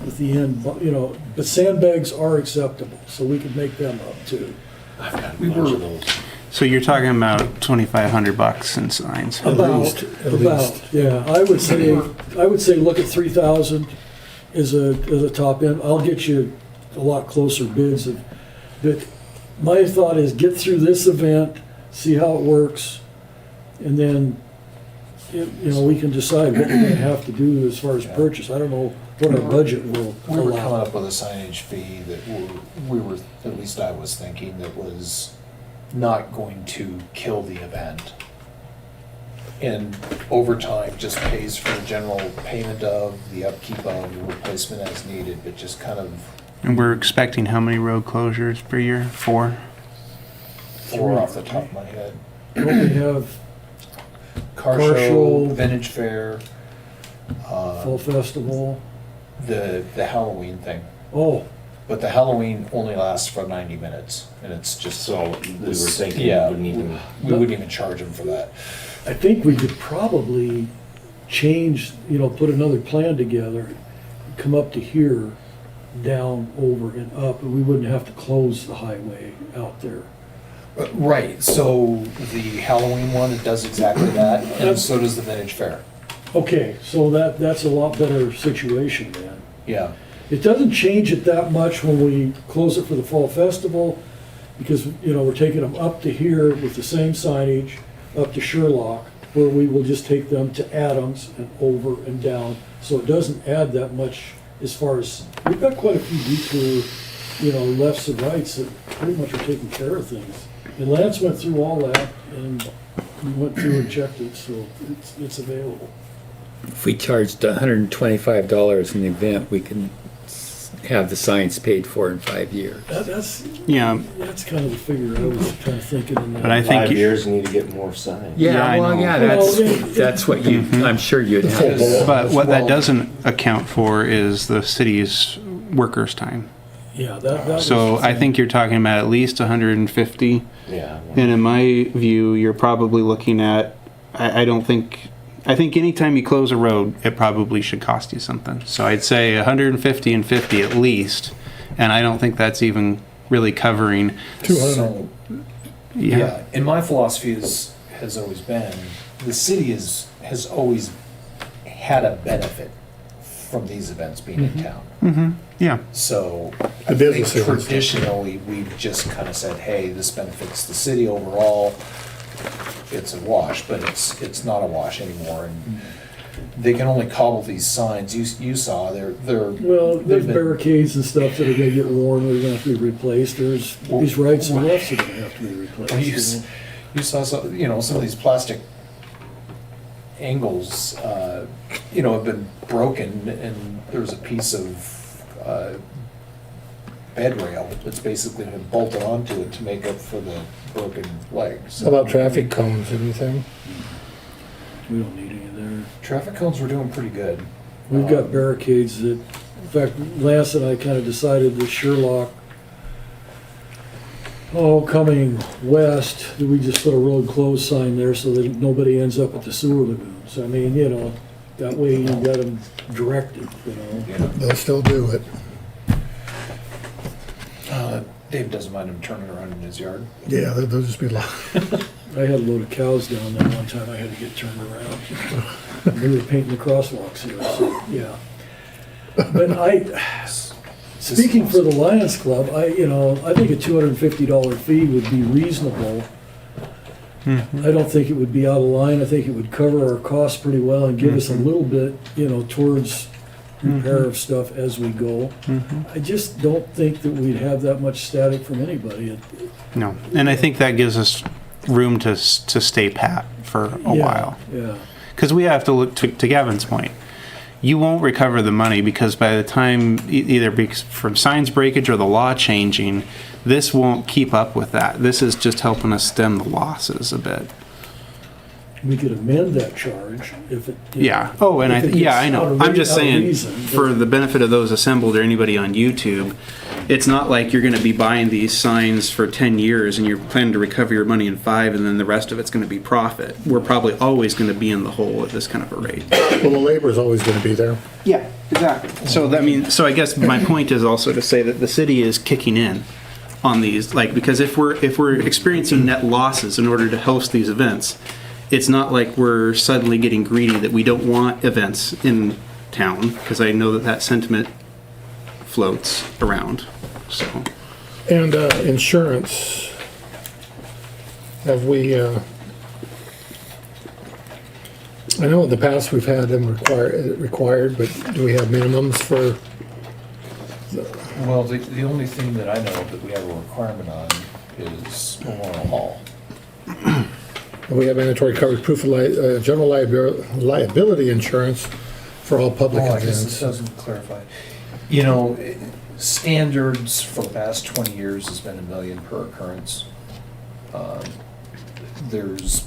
At the end, but sandbags are acceptable, so we could make them up too. I've got a bunch of those. so you're talking about $2,500 in signs. About, yeah. I would say look at 3,000 as a top end. I'll get you a lot closer bids but my thought is get through this event, see how it works, and then, we can decide what we're gonna have to do as far as purchase. I don't know what our budget will We were coming allow. up with a signage fee that we were, at least I was thinking, that was not going to kill the event. And over time, just pays for the general payment of, the upkeep of, the replacement as needed, but just kind of And we're expecting how many road closures per year? 4? 4 off the top of my head. We have Car Car show, show. vintage fair, Fall Festival. the Halloween thing. Oh, But the Halloween only lasts for 90 minutes, and it's just So we were thinking we Yeah, wouldn't even. we wouldn't even charge them for that. I think we could probably change, put another plan together, come up to here, down, over, and up, and we wouldn't have to close the highway out there. Right, so the Halloween one, it does exactly that, and so does the vintage fair. Okay, so that's a lot better situation then. Yeah, It doesn't change it that much when we close it for the Fall Festival, because, we're taking them up to here with the same signage, up to Sherlock, where we will just take them to Adams and over and down. So it doesn't add that much as far as, we've got quite a few detour, lefts and rights that pretty much are taking care of things. And Lance went through all that, and We went through and checked it, so it's available. If we charged $125 an event, we can have the signs paid for in 5 years. That's Yeah, kind of the figure I was kind of thinking in that. but I think 5 years, you need to get more signs. Yeah, I know. That's what you, I'm sure you'd have. But what that doesn't account for is the city's workers' time. Yeah, that was So the I thing. think you're talking about at least 150. Yeah. And in my view, you're probably looking at, I think anytime you close a road, it probably should cost you something. So I'd say 150 and 50 at least. And I don't think that's even really covering. 200. So, yeah, and my philosophy has always been, the city has always had a benefit from these events being in town. Yeah. So The I think businesses. traditionally, we've just kind of said, hey, this benefits the city overall. It's a wash, but it's not a wash anymore. And they can only cobble these signs. You saw, they're Well, they've there's been- barricades and stuff that are gonna get worn, they're gonna have to be replaced, there's, Well, these rights and lefts are gonna have to be replaced. Well, you know. you saw some, some of these plastic angles, have been broken, and there's a piece of bed rail that's basically been bolted onto it to make up for the broken legs. How about traffic cones, anything? We don't need any there. Traffic cones were doing pretty good. We've got barricades that, in fact, Lance and I kind of decided that Sherlock, coming west, that we just put a road closed sign there so that nobody ends up at the sewer lagoons. I mean, that way you got them directed, Yeah. They'll still do it. Dave doesn't mind him turning around in his yard. Yeah, they'll just be like, I had a load of cows down there one time, I had to get turned around. We were painting the crosswalks here, so, yeah. But speaking for the Lions Club, I think a $250 fee would be reasonable. I don't think it would be out of line, I think it would cover our costs pretty well and give us a little bit, towards repair of stuff as we go. I just don't think that we'd have that much static from anybody. No. And I think that gives us room to stay pat for a Yeah, while. Yeah. Because we have to look to Gavin's point. You won't recover the money because by the time either from signs breakage or the law changing, this won't keep up with that. This is just helping us stem the losses a bit. We could amend that charge if it. Yeah. Oh, and if it I gets out know. of I'm just out of saying, reason, for the benefit of those assembled or anybody on YouTube, it's not like you're going to be buying these signs for 10 years and you're planning to recover your money in 5 and then the rest of it's going to be profit. We're probably always going to be in the hole at this kind of a rate. well, the labor's always gonna be there. Yeah, exactly. So I guess my point is also to say that the city is kicking in on these, because if we're experiencing net losses in order to host these events, it's not like we're suddenly getting greedy that we don't want events in town, because I know that sentiment floats around. So And insurance, have we, I know in the past we've had them required, but do we have minimums for, Well, the only thing that I know that we have a requirement on is Memorial Hall. do we have mandatory coverage proof of general liability insurance for all public I guess events? it doesn't clarify. Standards for the past 20 years has been $1 million per occurrence. There's,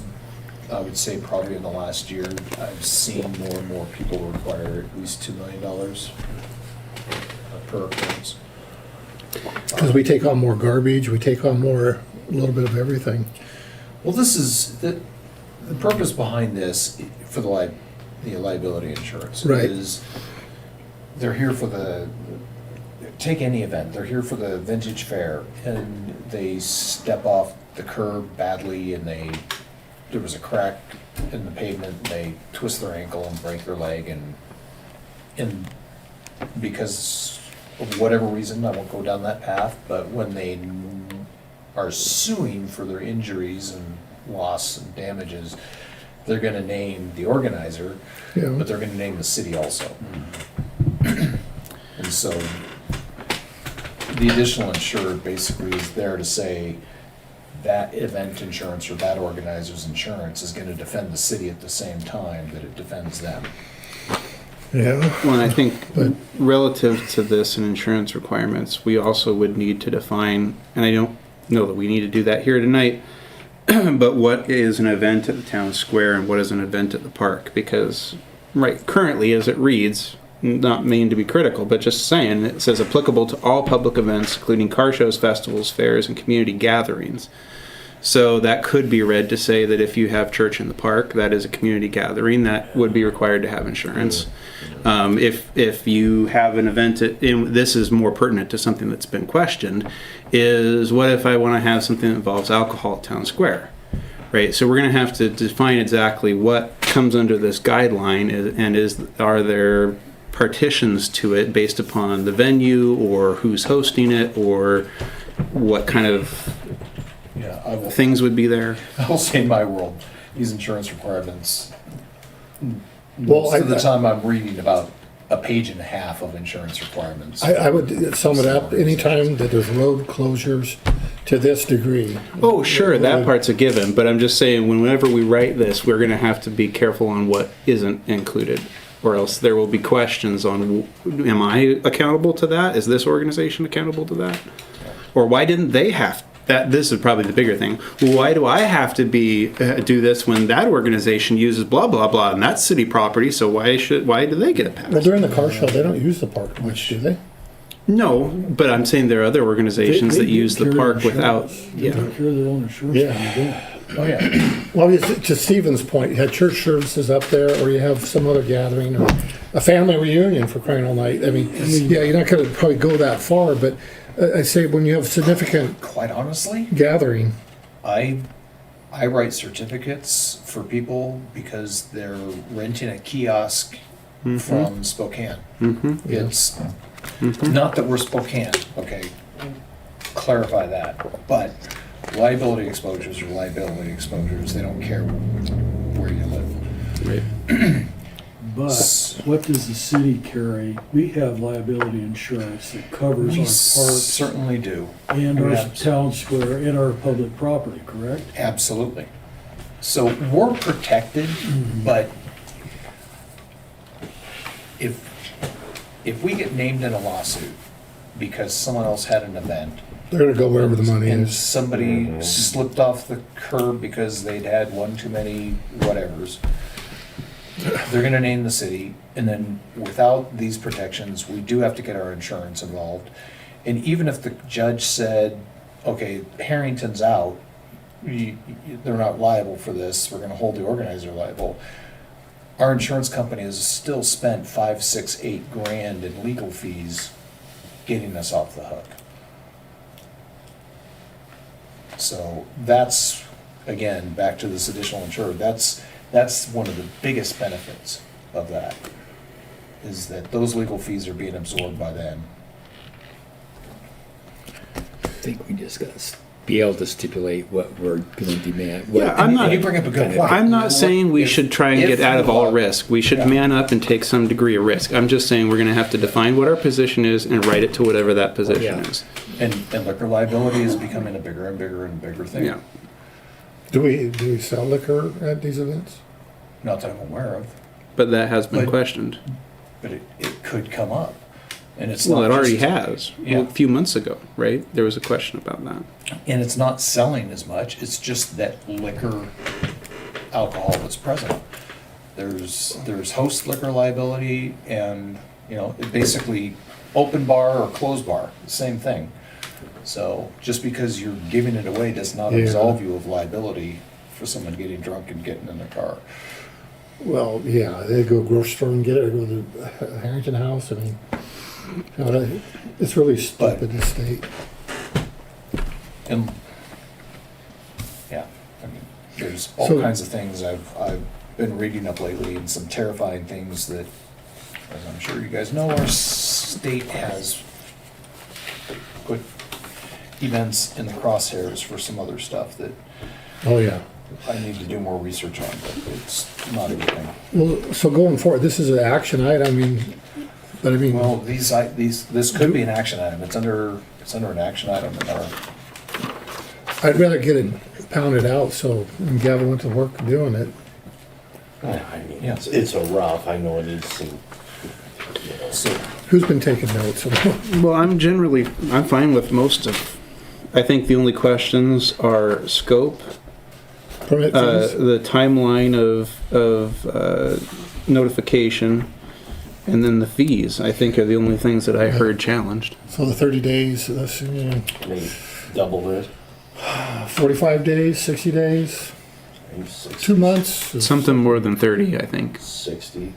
I would say probably in the last year, I've seen more and more people require at least $2 million per occurrence. Because we take on more garbage, we take on a little bit of everything. Well, this is, the purpose behind this, for the liability insurance, Right. is they're here for take any event, they're here for the vintage fair, and they step off the curb badly, and there was a crack in the pavement, and they twist their ankle and break their leg, and because of whatever reason, I won't go down that path, but when they are suing for their injuries and loss and damages, they're gonna name the organizer, Yeah. but they're gonna name the city also. And so, the additional insured basically is there to say, that event insurance or that organizer's insurance is gonna defend the city at the same time that it defends them. Yeah. Well, and I think relative to this and insurance requirements, we also would need to define, and I don't know that we need to do that here tonight, but what is an event at the town square and what is an event at the park? Because, right, currently as it reads, not mean to be critical, but just saying, it says applicable to all public events, including car shows, festivals, fairs, and community gatherings. So that could be read to say that if you have church in the park, that is a community gathering, that would be required to have insurance. If you have an event, and this is more pertinent to something that's been questioned, is what if I want to have something that involves alcohol at town square? Right, so we're going to have to define exactly what comes under this guideline, and are there partitions to it based upon the venue or who's hosting it or what kind of Yeah, I will, things would be there. I will say in my world, these insurance requirements, Well, most of the time I'm reading about a page and a half of insurance requirements. I would sum it up, anytime that there's road closures to this degree. Oh, sure, that part's a given, but I'm just saying whenever we write this, we're going to have to be careful on what isn't included, or else there will be questions on, am I accountable to that? Is this organization accountable to that? Or why didn't they have that? This is probably the bigger thing. Why do I have to do this when that organization uses blah blah blah and that's city property? So why do they get a pass? Well, during the car show, they don't use the park much, do they? No, but I'm saying there are other organizations that They use the carry park without. insurance. They take care of their own insurance. Yeah. when they don't. Oh, yeah. Well, to Stephen's point, you had church services up there, or you have some other gathering, or a family reunion for crying all night. I mean, yeah, you're not gonna probably go that far, but I say when you have significant Quite honestly, gathering, I write certificates for people because they're renting a kiosk from Spokane. It's not that we're Spokane, okay? Clarify that. But liability exposures are liability exposures. They don't care where you live. Right. But what does the city carry? We have liability insurance that covers We our parks certainly do. and our Yeah. town square and our public property, correct? Absolutely. So we're protected, but if we get named in a lawsuit because someone else had an event they're gonna go wherever the money and is. somebody slipped off the curb because they'd had one too many whatevers, they're gonna name the city, and then without these protections, we do have to get our insurance involved. And even if the judge said, okay, Harrington's out, they're not liable for this, we're gonna hold the organizer liable, our insurance company has still spent 5, 6, 8 grand in legal fees getting us off the hook. So that's, again, back to this additional insured, that's one of the biggest benefits of that, is that those legal fees are being absorbed by them. I think we just got to be able to stipulate what we're going to demand. Yeah, I'm not. And you bring up a good point. I'm not saying we should try and If get out of the all law- risk. We should Yeah. man up and take some degree of risk. I'm just saying we're going to have to define what our position is and write it to whatever that position Yeah. is. And liquor liability is becoming a bigger and bigger and bigger thing. Yeah. Do we sell liquor at these events? Not that I'm aware of, But that has been But- questioned. but it could come up. And it's Well, not it already just- has. Yeah. A few months ago, right? There was a question about that. And it's not selling as much, it's just that liquor, alcohol that's present. There's host liquor liability and, basically open bar or closed bar, same thing. So just because you're giving it away does not Yeah. absolve you of liability for someone getting drunk and getting in their car. Well, yeah, they go grocery store and get it, or go to the Harrington House, I mean, it's really stupid, this state. And, yeah, I mean, there's all So- kinds of things I've been reading up lately, and some terrifying things that, as I'm sure you guys know, our state has put events in the crosshairs for some other stuff that Oh, yeah. I need to do more research on, but it's not a good thing. Well, so going forward, this is an action item, I mean, but I mean, Well, this could be an action item, it's under an action item in our, I'd rather get it pounded out, so when Gavin went to work doing it. I mean, it's a rough, I know it needs some, you know, So, Who's been taking notes? Well, I'm fine with most of, I think the only questions are scope, Permit fees? the timeline of notification, and then the fees, I think are the only things that I heard challenged. So the 30 days, maybe double it. 45 days, 60 days, Maybe 60, 2 months? Something more than 30, I think. 60.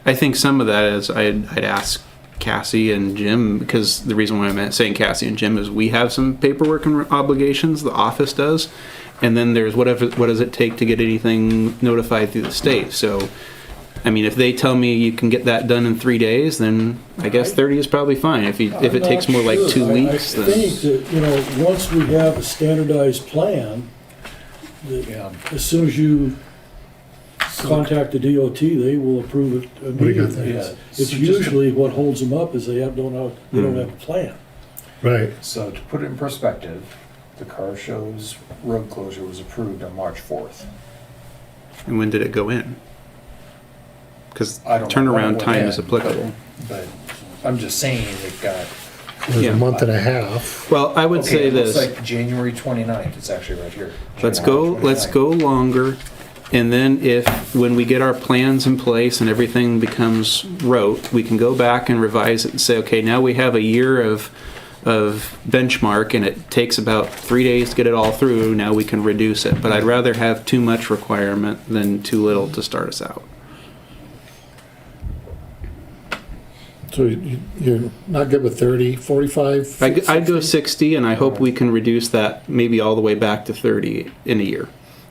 I think some of that is I'd ask Cassie and Jim, because the reason why I'm saying Cassie and Jim is we have some paperwork and obligations, the office does, and then there's what does it take to get anything notified through the state. So, I mean, if they tell me you can get that done in 3 days, then I guess 30 is probably fine. If it takes more like 2 weeks, I then think that, you know, once we have a standardized plan, that as soon as you contact the DOT, they will approve it do you got immediately. there? Yeah. It's So just usually what holds them up is they don't have a plan. Right. So to put it in perspective, the car show's road closure was approved on March 4th. and when did it go in? Because I don't know when it turnaround went time in, is applicable. But I'm just saying it got. It was Yeah. a month and a half. Well, I would Okay, say it looks this. like January 29th, it's actually right here. Let's January go 29th. longer, and then when we get our plans in place and everything becomes rote, we can go back and revise it and say, okay, now we have a year of benchmark, and it takes about 3 days to get it all through. Now we can reduce it, but I'd rather have too much requirement than too little to start us out. So you're not good with 30, 45? I'd go 60, and I hope we can reduce that maybe all the way back to 30 in a year,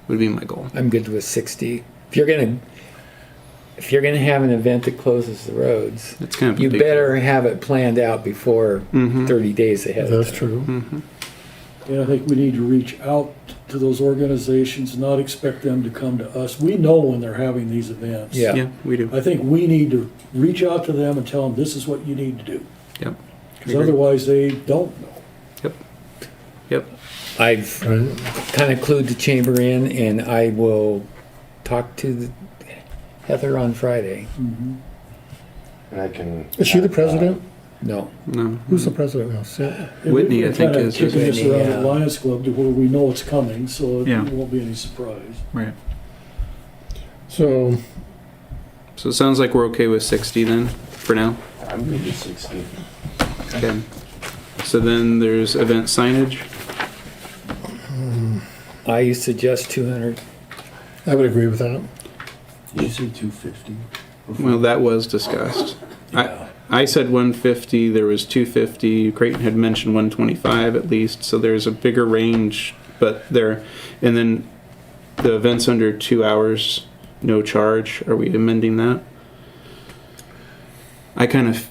would be my goal. I'm good with 60. If you're gonna have an event that closes the roads, It's kind of a you big better have it planned out before Mhm. 30 days ahead of That's time. true. Mhm. And I think we need to reach out to those organizations, not expect them to come to us. We know when they're having these events. Yeah. Yeah, we do. I think we need to reach out to them and tell them this is what you need to do. Yep. Because otherwise they don't know. Yep. I've Right. kind of clued the chamber in, and I will talk to Heather on Friday. And I can. Is she the president? No, No. Who's the president now? Sam? And Whitney, we've been I think, kinda is- kicking this Whitney, around yeah. at Lions Club to where we know it's coming, so Yeah. it won't be any surprise. Right. So, So it sounds like we're okay with 60 then, for now? I'm good with 60. Okay. So then there's event signage. I suggest 200. I would agree with that. Did you say 250? Well, that was discussed. I said 150, there was 250, Creighton had mentioned 125 at least, so there's a bigger range, but there, and then the events under 2 hours, no charge, are we amending that? I kind of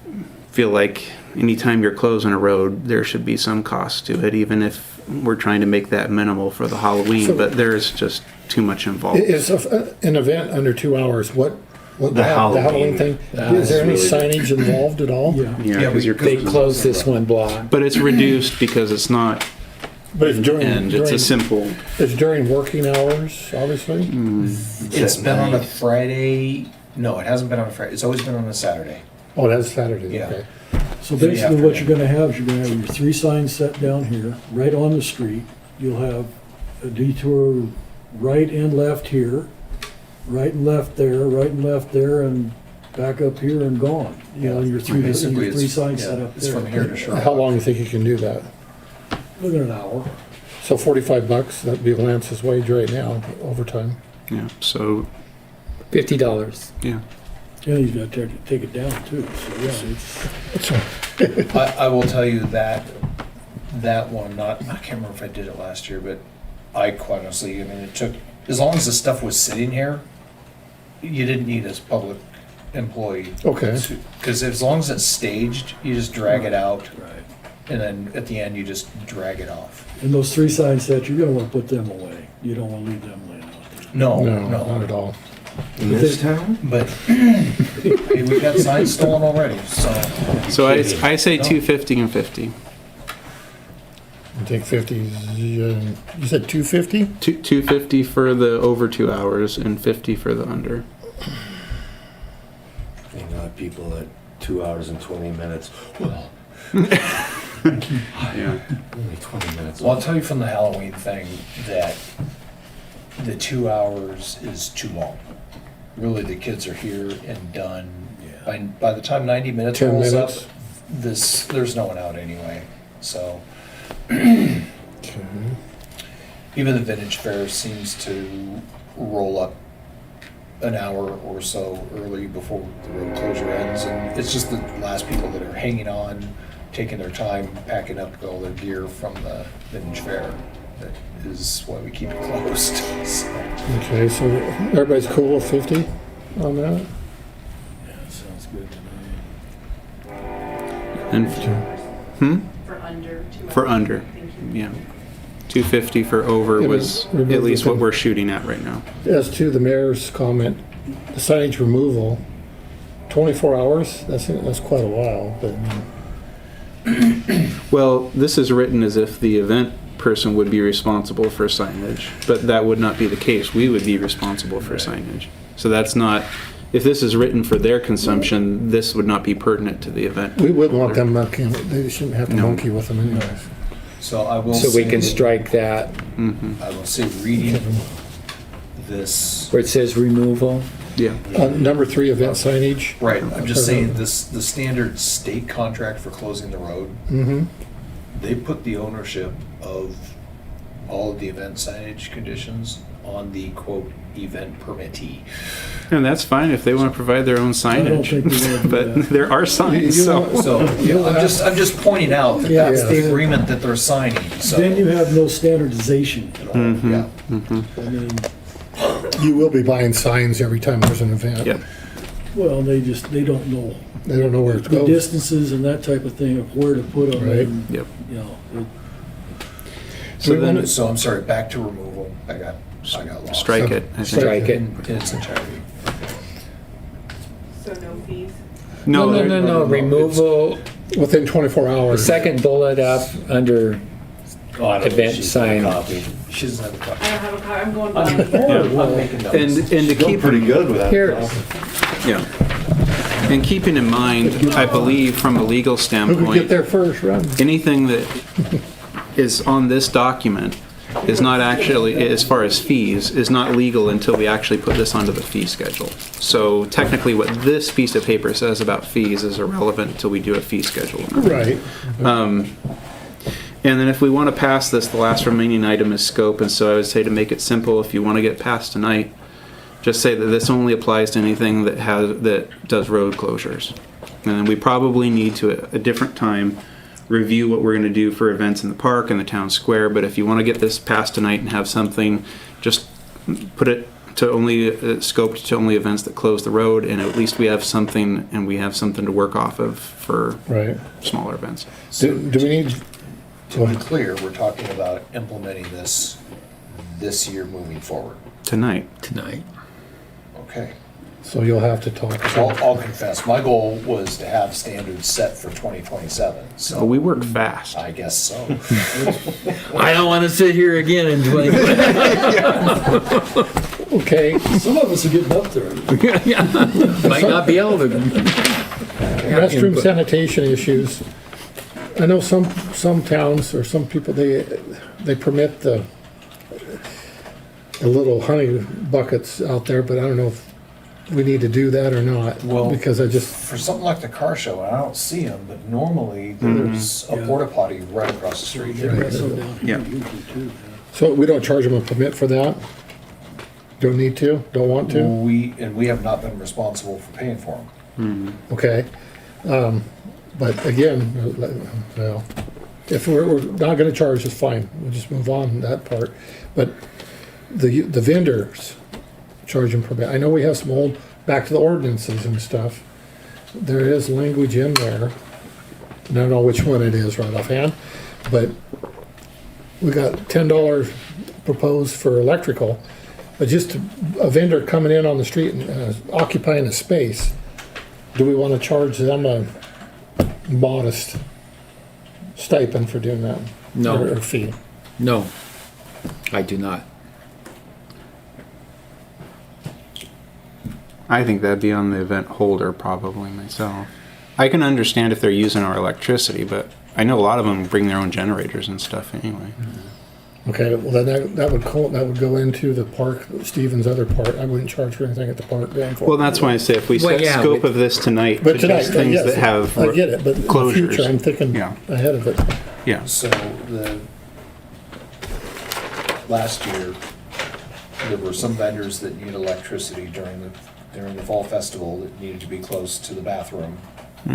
feel like anytime you're closing a road, there should be some cost to it, even if we're trying to make that minimal for the Halloween, So- but there's just too much involved. Is an event under 2 hours, what The Halloween. thing, is there any That's really signage involved at all? Yeah. Yeah, Yeah, because you're, They closed this one block. but it's reduced because it's not, But it's during, and it's a during, simple. it's during working hours, obviously? It's been on a Friday, no, it hasn't been on a Friday, it's always been on a Saturday. Oh, that's Saturday, Yeah. okay. So For the basically what afternoon. you're gonna have is you're gonna have your 3 signs set down here, right on the street. You'll have a detour right and left here, right and left there, and back up here and gone. You know, your three Basically, signs yeah, set up it's from there. here to Sherwood. How long do you think you can do that? Within an hour. So $45, that'd be Lance's wage right now, overtime. Yeah, so, $50. yeah. And he's gotta take it down too, so yeah, it's, I will tell you that one, I can't remember if I did it last year, but I quite honestly, I mean, it took, as long as the stuff was sitting here, you didn't need a public employee. Okay. Because as long as it's staged, you just drag it out, right. and then at the end, you just drag it off. And those 3 signs set, you're gonna wanna put them away. You don't wanna leave them laying out there. No, No, not no, at all. In this town? but hey, we've got signs stolen already, so. So I say 250 and 50. take 50, you said 250? 250 for the over 2 hours and 50 for the under. You know, people at 2 hours and 20 minutes. Well, Yeah. only 20 minutes. Well, I'll tell you from the Halloween thing that the 2 hours is too long. Really, the kids are here and done. By the time 90 minutes 10 rolls up, minutes. there's no one out anyway. So Okay. even the vintage fair seems to roll up an hour or so early before the road closure ends, and it's just the last people that are hanging on, taking their time, packing up all their gear from the vintage fair. That is why we keep it closed. So, Okay, so everybody's cool with 50 on that? Yeah, sounds good to me. And For under 2 hours. for under, Thank you. yeah. 250 for over Yeah, was remove at least the- what we're shooting at right now. As to the mayor's comment, the signage removal, 24 hours, that's quite a while, but Well, this is written as if the event person would be responsible for signage, but that would not be the case. We would be responsible for signage. So that's not, if this is written for their consumption, this would not be pertinent to the event. we wouldn't want them monkeying, they shouldn't have to No. monkey with them anyways. so I will. So we say- can strike that I will say reading this. where it says removal. Yeah. Number 3, event signage. Right, I'm just saying this, the standard state contract for closing the road, Mm-hmm. they put the ownership of all of the event signage conditions on the quote event permittee. And that's fine if they want to provide their own I don't signage, think we want to do but that. there are signs, so. So, I'm just pointing out that Yeah. that's the agreement that they're signing, so. Then you have no standardization at all. Mhm. Yeah, I mean, You will be buying signs every time there's an event. Yep. well, they don't know They don't know where it the goes. distances and that type of thing of where to put them. Right. and, Yep. You know, So we then wanna- so I'm sorry, back to removal, I got lost. strike it, I think. Strike it. In its entirety. So no fees? No, No, no, removal, Within 24 the hours. second bullet up under Oh, I don't think event she's got a sign. copy. She doesn't have a I copy. don't have a car, I'm going I'm blind. making notes. And to keep pretty good with that. Here. Yeah. And keeping in mind, I believe from a legal Who could get standpoint, there first, run? anything that is on this document is not actually, as far as fees, is not legal until we actually put this onto the fee schedule. So technically what this piece of paper says about fees is irrelevant until we do a fee schedule. Right. And then if we want to pass this, the last remaining item is scope, and so I would say to make it simple, if you want to get passed tonight, just say that this only applies to anything that does road closures. And then we probably need to, at a different time, review what we're going to do for events in the park and the town square, but if you want to get this passed tonight and have something, just put it to only, scoped to only events that close the road, and at least we have something, and we have something to work off of for Right. smaller events. Do we need, To be clear, we're talking about implementing this year moving forward. Tonight. tonight. Okay. so you'll have to talk. I'll confess, my goal was to have standards set for 2027, So so we work fast. I guess so. I don't want to sit here again in 20. Okay, some of us are getting up there. Might not be able to. restroom sanitation issues. I know some towns or some people, they permit the little honey buckets out there, but I don't know if we need to do that or not. Well- Because I just, For something like the car show, and I don't see them, but normally there's a Yeah. porta potty right across the street. They've got some down here Yeah. usually too. so we don't charge them a permit for that? Don't need to, don't want to? We have not been responsible for paying for them. Okay. But again, well, if we're not gonna charge, it's fine, we'll just move on that part. But the vendors charge them permit. I know we have some old, back to the ordinances and stuff. There is language in there. I don't know which one it is right offhand, but we got $10 proposed for electrical. But just a vendor coming in on the street and occupying a space, do we want to charge them a modest stipend for doing that? No. Or fee? No, I do not. I think that'd be on the event holder probably myself. I can understand if they're using our electricity, but I know a lot of them bring their own generators and stuff anyway. Okay, well then that would go into the park, Stevens' other part. I wouldn't charge for anything at the park going forward. Well, that's why I say if we Well, set yeah, scope but- of this tonight But to tonight, just things yes, that have I get it, but in the closures. future, I'm thinking Yeah. ahead of it. Yeah. So last year, there were some vendors that need electricity during the fall festival that needed to be close to the bathroom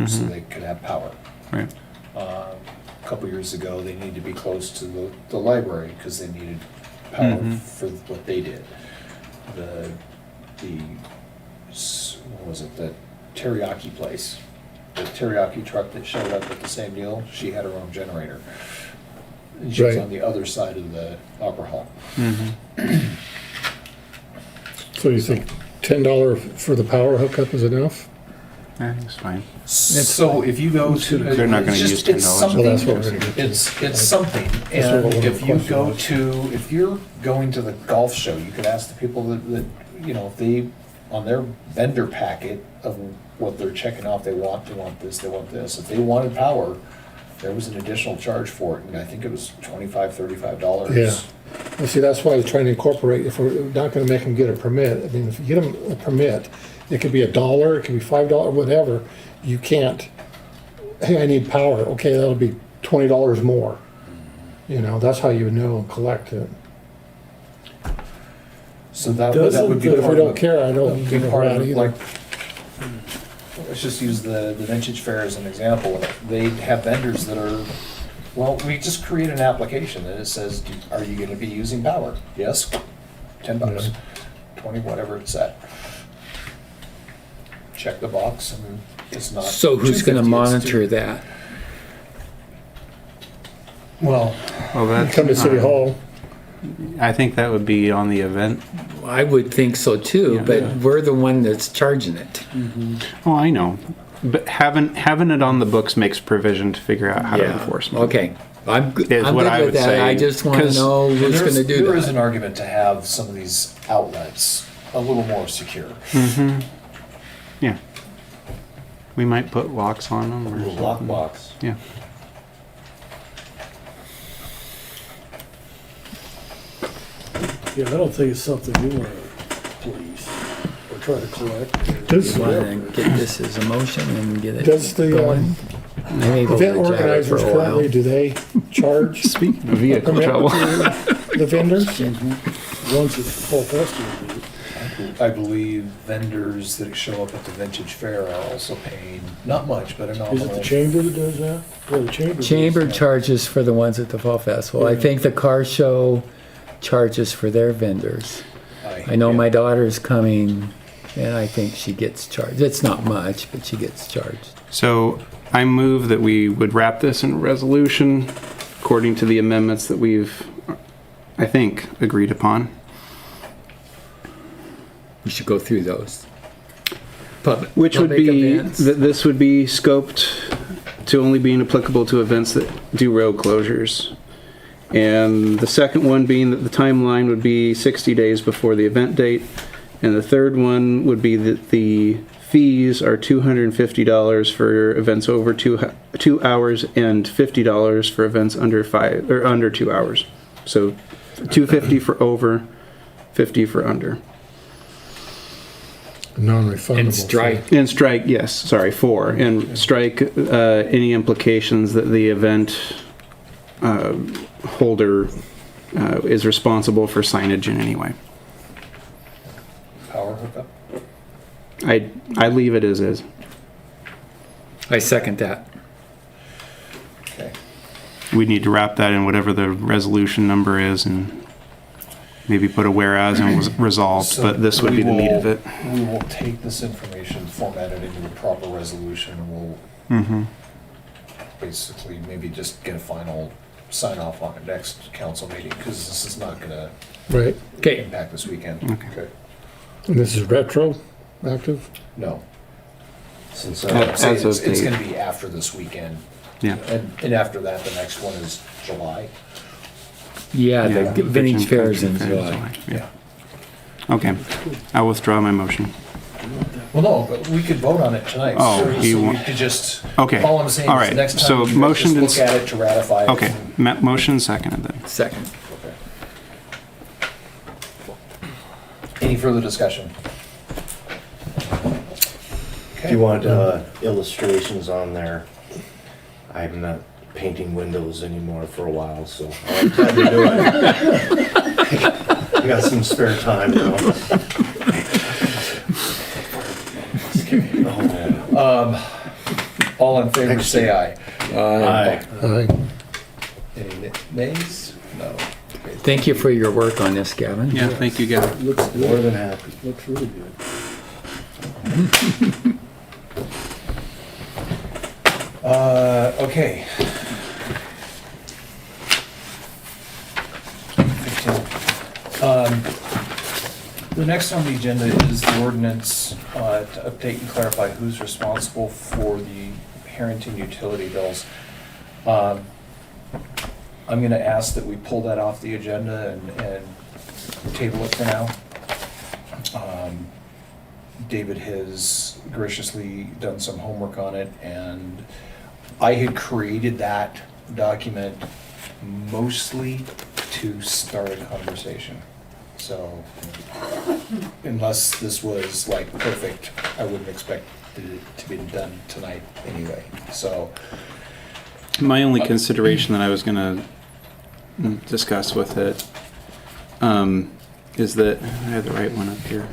so they could have power. Right. A couple years ago, they needed to be close to the library because they needed power for what they did. What was it, the teriyaki place? The teriyaki truck that showed up at the same deal, she had her own generator. And she was Right. on the other side of the opera hall. So you think $10 for the power hookup is enough? I think it's fine. So if you go to. They're not gonna it's use just- it's $10. something- Well, that's what we're gonna do. It's something, That's what and one of if the you questions go was. to, if you're going to the golf show, you could ask the people that, if they, on their vendor packet of what they're checking off, they want this, they want this. If they wanted power, there was an additional charge for it, and I think it was $25-$35. Yeah. Well, see, that's why I was trying to incorporate, if we're not gonna make them get a permit, I mean, if you get them a permit, it could be $1, it could be $5, whatever, you can't, hey, I need power, okay, that'll be $20 more. You know, that's how you know and collect it. So that Doesn't would be the- But if part we of don't the- care, I That don't would be give a part rat of, either. like, let's just use the Vintage Fair as an example. They have vendors that are, well, we just create an application that it says, are you gonna be using power? Yes, $10, 20, whatever it's at. Check the box and it's not. So who's gonna $2.50, it's monitor $2. that? Well, Well, You that's come to City Hall, I think that would be on the event. I would think so too, but we're the one that's charging it. Oh, I know, but having it on the books makes provision to figure out how to enforce it. Okay, I'm good Is what I with would that. say, I just want to 'cause know and who's going to do there is an that. argument to have some of these outlets a little more secure. Yeah. We might put locks on them or Little something. lockbox. Yeah. Yeah, I don't think it's something you wanna police or try to collect. or Does- You want whatever. to get this as a motion and get it does the going? Maybe we'll event chat it organizers for a while. currently, do they charge Speaking of a vehicle permit trouble. to the vendors? Ones at Fall Festival do. I believe vendors that show up at the Vintage Fair are also paying, not much, but a Is nominal. it the chamber that does that? Yeah, the chamber. does Chamber that. charges for the ones at the Fall Festival. I Yeah. think the car show charges for their vendors. I know my daughter's coming, and I think she gets charged. It's not much, but she gets charged. So I move that we would wrap this in a resolution according to the amendments that we've, I think, agreed upon. We should go through those. Which would Public be, events. that this would be scoped to only being applicable to events that do road closures. And the second one being that the timeline would be 60 days before the event date. And the third one would be that the fees are $250 for events over 2 hours and $50 for events under 2 hours. So $250 for over, $50 for under. Non-refundable. And strike. And strike, yes, sorry, 4. And strike any implications that the event holder is responsible for signage in any way. Power hookup? I leave it as is. I second that. Okay. We need to wrap that in whatever the resolution number is and maybe put a whereas and was resolved, So but this would we be the meat of will- it. We will take this information, format it into a proper resolution, and we'll Mm-hmm. basically maybe just get a final sign off on it next council meeting, because this is not gonna Right, Okay, impact this weekend. Okay. and this is retroactive? No. Since I'm saying As it's of date. gonna be after this weekend, Yeah. And after that, the next one is July. Yeah, Yeah, the vintage Kitchen fairs in Country Fair is July. Yeah. Okay, I'll withdraw my motion. Well, no, but we could vote on it tonight. Oh, so you we want- could just, Okay, all I'm saying all is right, next so time, you guys motion just look at it to ratify it. Okay, motion seconded then. Second. Any further discussion? If you want illustrations on there, I'm not painting windows anymore for a while, so I'll have time to do it. I got some spare time now. All in favor, say aye. Aye. Any nays? No. Okay. Thank you for your work on this, Gavin. Yeah, thank you, Gavin. Looks More good. than happy. Looks really good. Okay. 15. The next on the agenda is the ordinance to update and clarify who's responsible for the Harrington utility bills. I'm gonna ask that we pull that off the agenda and table it for now. David has graciously done some homework on it, and I had created that document mostly to start a conversation. So unless this was like perfect, I wouldn't expect it to be done tonight anyway. So My only consideration that I was gonna discuss with it is that, I have the right one up here.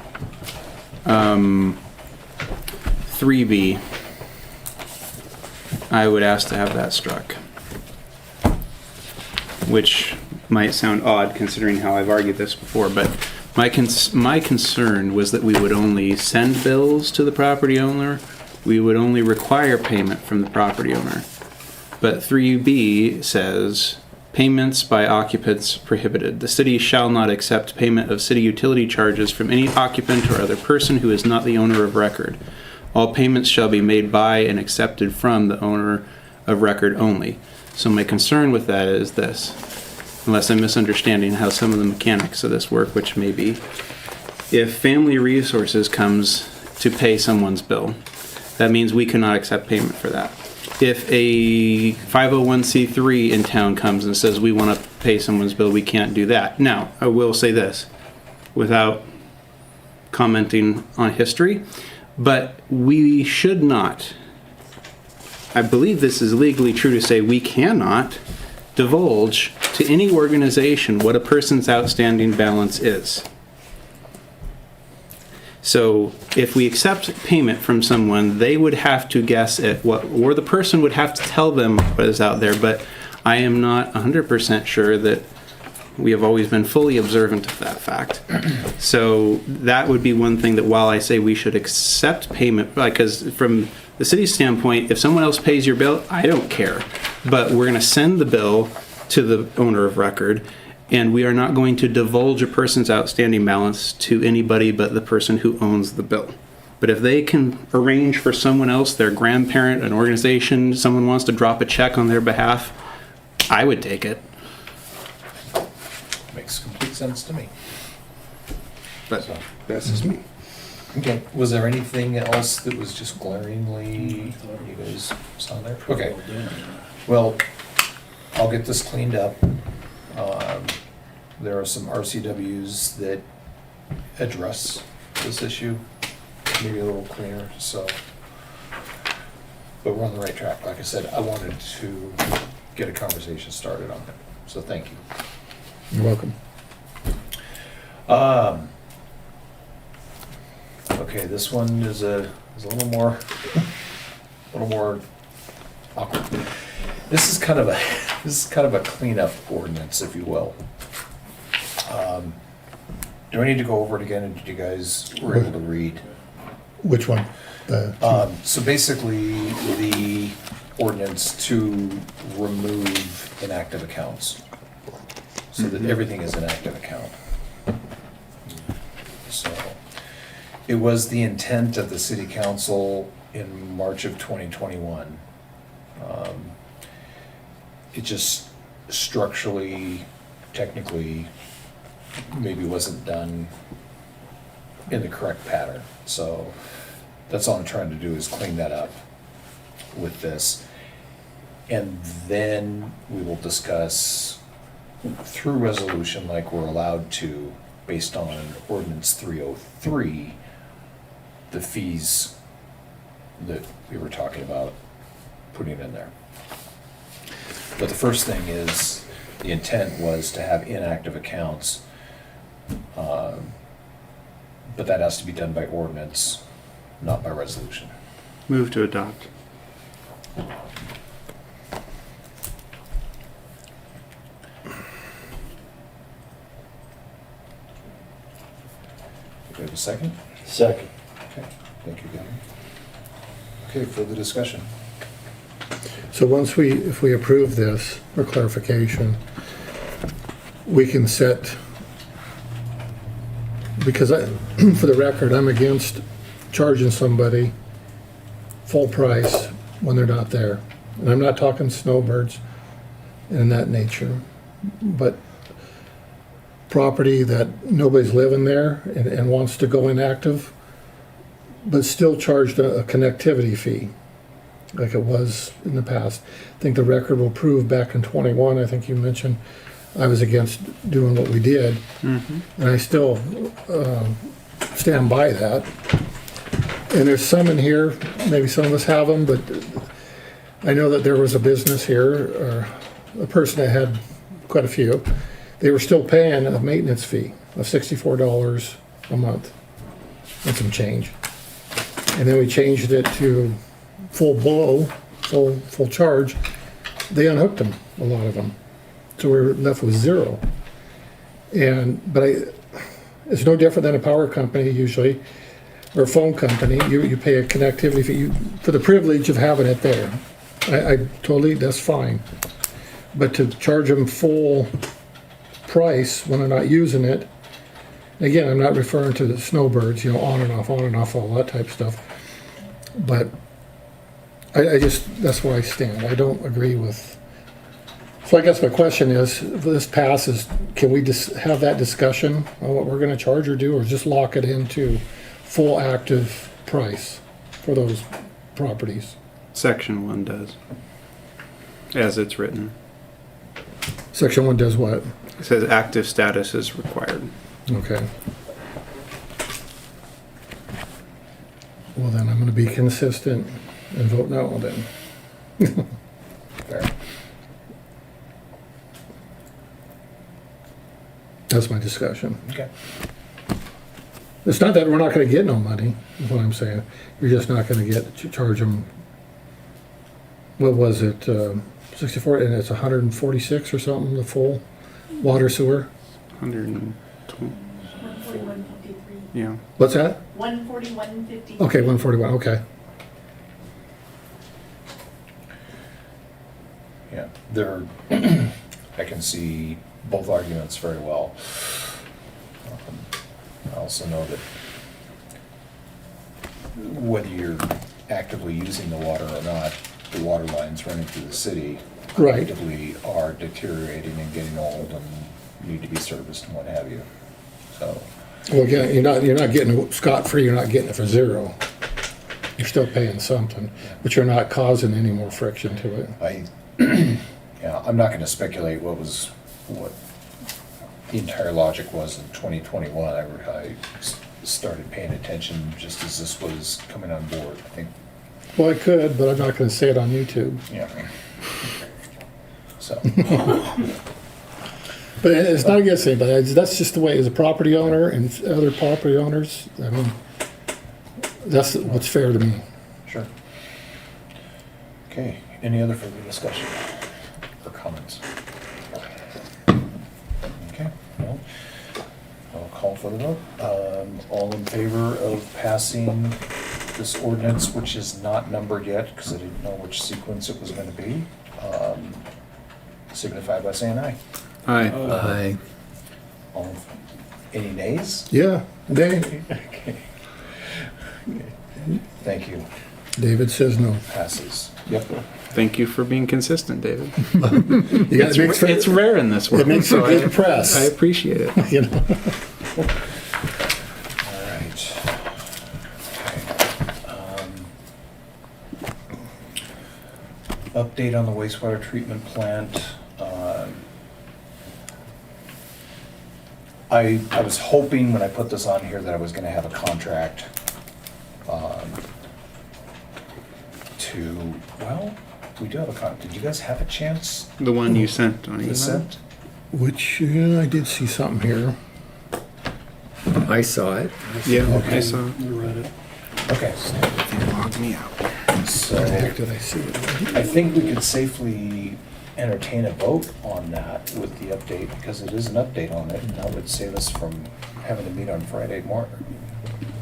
3B, I would ask to have that struck. Which might sound odd considering how I've argued this before, but my concern was that we would only send bills to the property owner, we would only require payment from the property owner. But 3B says, payments by occupants prohibited. The city shall not accept payment of city utility charges from any occupant or other person who is not the owner of record. All payments shall be made by and accepted from the owner of record only. So my concern with that is this, unless I'm misunderstanding how some of the mechanics of this work, which may be, if Family Resources comes to pay someone's bill, that means we cannot accept payment for that. If a 501c3 in town comes and says we want to pay someone's bill, we can't do that. Now, I will say this, without commenting on history, but we should not, I believe this is legally true to say we cannot divulge to any organization what a person's outstanding balance is. So if we accept payment from someone, they would have to guess at what, or the person would have to tell them what is out there, but I am not 100% sure that we have always been fully observant of that fact. So that would be one thing that while I say we should accept payment, because from the city's standpoint, if someone else pays your bill, I don't care. But we're going to send the bill to the owner of record, and we are not going to divulge a person's outstanding balance to anybody but the person who owns the bill. But if they can arrange for someone else, their grandparent, an organization, someone wants to drop a check on their behalf, I would take it. makes complete sense to me. But that's just me. Okay, was there anything else that was just glaringly, you guys saw there? Okay, well, I'll get this cleaned up. There are some RCWs that address this issue, maybe a little cleaner, so. But we're on the right track. Like I said, I wanted to get a conversation started on it, so thank you. You're welcome. Okay, this one is a little more awkward. This is kind of a cleanup ordinance, if you will. Do I need to go over it again, or did you guys were able to read? Which one? So basically, the ordinance to remove inactive accounts, so that everything is an active account. So, it was the intent of the city council in March of 2021 it just structurally, technically, maybe wasn't done in the correct pattern. So that's all I'm trying to do is clean that up with this. And then we will discuss through resolution, like we're allowed to, based on ordinance 303, the fees that we were talking about putting in there. But the first thing is, the intent was to have inactive accounts, but that has to be done by ordinance, not by resolution. Move to adopt. Do we have a second? Second. Okay, thank you, Gavin. Okay, further discussion. So if we approve this for clarification, we can set, because for the record, I'm against charging somebody full price when they're not there. And I'm not talking snowbirds and that nature, but property that nobody's living there and wants to go inactive, but still charged a connectivity fee, like it was in the past. I think the record will prove back in '21, I think you mentioned, I was against doing what we did. And I still stand by that. And there's some in here, maybe some of us have them, but I know that there was a business here, or a person that had quite a few. They were still paying a maintenance fee of $64 a month and some change. And then we changed it to full blow, full charge. They unhooked them, a lot of them. So we were left with zero. But it's no different than a power company usually, or a phone company. You pay a connectivity fee for the privilege of having it there. I totally, that's fine. But to charge them full price when they're not using it, again, I'm not referring to the snowbirds, on and off, all that type of stuff. But I just, that's where I stand. I don't agree with. So I guess my question is, if this passes, can we just have that discussion on what we're gonna charge or do, or just lock it into full active price for those properties? Section 1 does. As it's written. Section 1 does what? It says active status is required. Okay. Well, then I'm gonna be consistent and vote no then. Fair. That's my discussion. Okay. It's not that we're not gonna get no money, is what I'm saying. You're just not gonna charge them, what was it, 64, and it's 146 or something, the full water sewer? 120. 141.53. Yeah. What's that? 141.53. Okay, 141, okay. Yeah, there, I can see both arguments very well. I also know that whether you're actively using the water or not, the water lines running through the city Right. actively are deteriorating and getting old and need to be serviced and what have you. So, Well, again, you're not getting it scot-free, you're not getting it for zero. You're still paying something, but you're not causing any more friction to it. yeah, I'm not gonna speculate what the entire logic was in 2021. I started paying attention just as this was coming on board. I think, Well, I could, but I'm not gonna say it on YouTube. yeah. So, But it's not against anybody, that's just the way, as a property owner and other property owners, I mean, that's what's fair to me. sure. Okay, any other further discussion or comments? Okay, well, I'll call for the vote. All in favor of passing this ordinance, which is not numbered yet, because I didn't know which sequence it was gonna be, signify by saying aye. Aye. All, any nays? Yeah, they, Okay. Thank you. David says no. Passes. Yep. Thank you for being consistent, David. You got to make sure It's rare in this world. it makes for so good press. I appreciate it. You know. All right. Update on the wastewater treatment plant. I was hoping when I put this on here that I was gonna have a contract well, we do have a contract. Did you guys have a chance The one you sent on to email. send? Which, yeah, I did see something here. I saw it. Yeah, Okay. I saw. I read it. Okay, Log me out. so Where the heck did I see it? I think we could safely entertain a vote on that with the update, because it is an update on it, and that would save us from having to meet on Friday morning.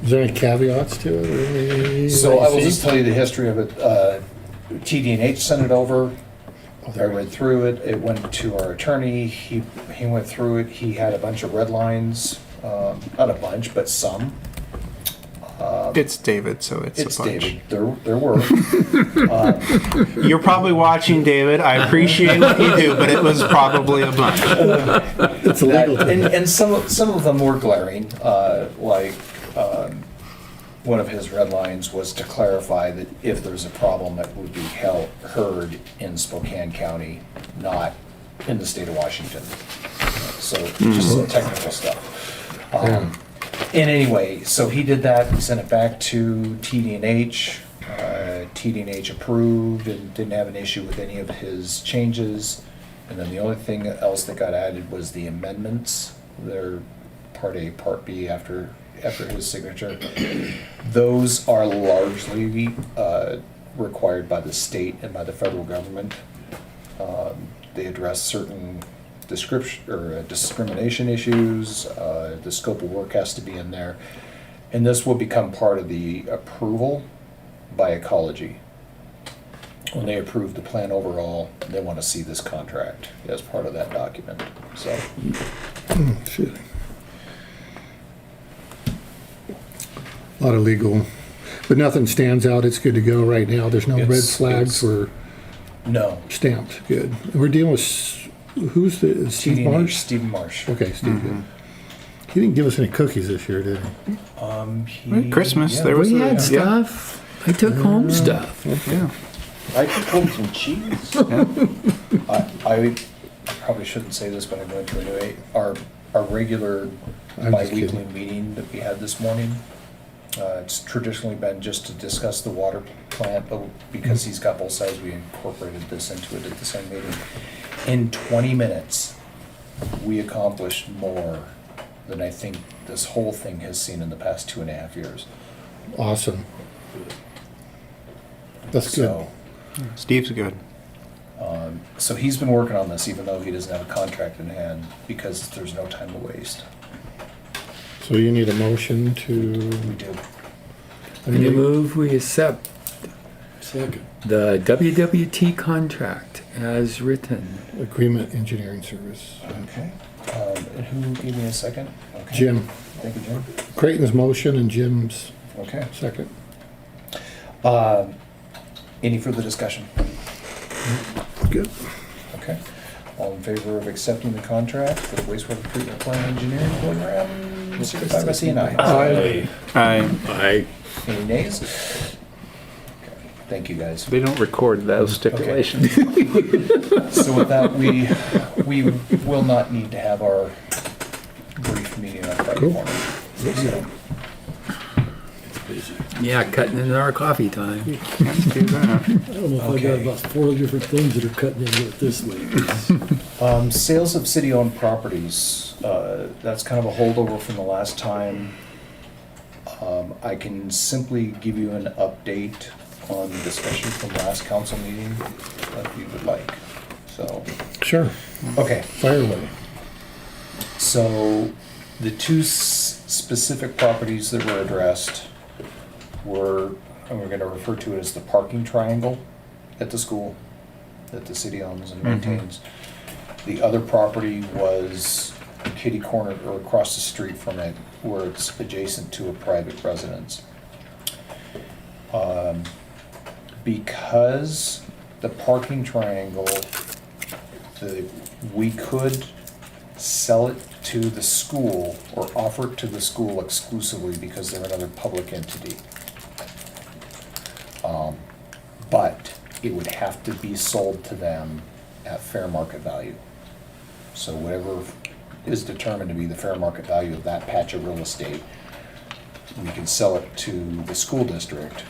Is there any caveats to it? Or any, So I will just tell you the history of it. TD&H sent it over. I read through it. It went to our attorney. He went through it. He had a bunch of red lines. Not a bunch, but some. It's David, so it's It's a bunch. David. There were. You're probably watching, David. I appreciate what you do, but it was probably a bunch. It's illegal. And some of them were glaring. One of his red lines was to clarify that if there's a problem, it would be heard in Spokane County, not in the state of Washington. So just some technical stuff. And anyway, so he did that, he sent it back to TD&H. TD&H approved and didn't have an issue with any of his changes. And then the only thing else that got added was the amendments. They're Part A, Part B after his signature. Those are largely required by the state and by the federal government. They address certain discrimination issues. The scope of work has to be in there. And this will become part of the approval by Ecology. When they approve the plan overall, they want to see this contract as part of that document. So Shit. A lot of legal, but nothing stands out. It's good to go right now. There's no red It's- flags or no. stamped. Good. We're dealing with, who's the, Steve TD&H, Marsh? Stephen Marsh. Okay, Steve, good. He didn't give us any cookies this year, did he? Christmas, yeah, there was We a- had yeah. stuff. I took home stuff. Yeah. I took home some cheese. I probably shouldn't say this, but I'm going to anyway. Our regular I'm just bi-weekly kidding. meeting that we had this morning, it's traditionally been just to discuss the water plant, but because he's got both sides, we incorporated this into it at the same meeting. In 20 minutes, we accomplished more than I think this whole thing has seen in the past 2.5 years. Awesome. That's good. So, Steve's good. so he's been working on this, even though he doesn't have a contract in hand, because there's no time to waste. So you need a motion to. We do. I move we accept Second. the WWT contract as written. Agreement Engineering Service. Okay. And who gave me a second? Okay. Jim. Thank you, Jim. Creighton's motion and Jim's Okay. second. Any further discussion? Good. Okay. All in favor of accepting the contract for the wastewater treatment plant engineering program, signify by saying aye. I. Any nays? Okay. Thank you, guys. They don't record those stipulations. So with that, we will not need to have our brief meeting on Friday Cool. morning. So, Yeah, cutting into our coffee time. Can't do that. I don't know if I Okay. got about 4 different things that are cutting into it this week. Sales of city-owned properties, that's kind of a holdover from the last time. I can simply give you an update on the discussion from last council meeting, if you would like. So, Sure. okay, Fire away. so the two specific properties that were addressed were, and we're gonna refer to it as the parking triangle at the school that the city owns and maintains. The other property was kitty corner or across the street from it, where it's adjacent to a private residence. Because the parking triangle, we could sell it to the school or offer it to the school exclusively because they're another public entity. But it would have to be sold to them at fair market value. So whatever is determined to be the fair market value of that patch of real estate, we could sell it to the school district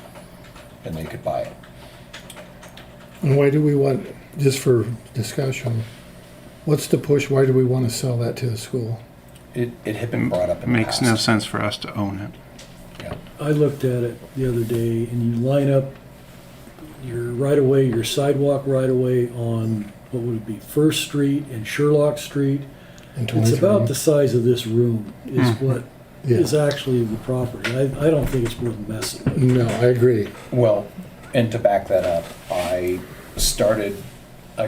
and they could buy it. And why do we want, just for discussion, what's the push? Why do we want to sell that to the school? It had been brought up in the Makes past. no sense for us to own it. Yeah. I looked at it the other day, and you line up your right-of-way, your sidewalk right-of-way on, what would it be, First Street and Sherlock Street. And It's 23? about the size of this room is what Yeah. is actually the property. I don't think it's worth messing with. No, I agree. Well, and to back that up, I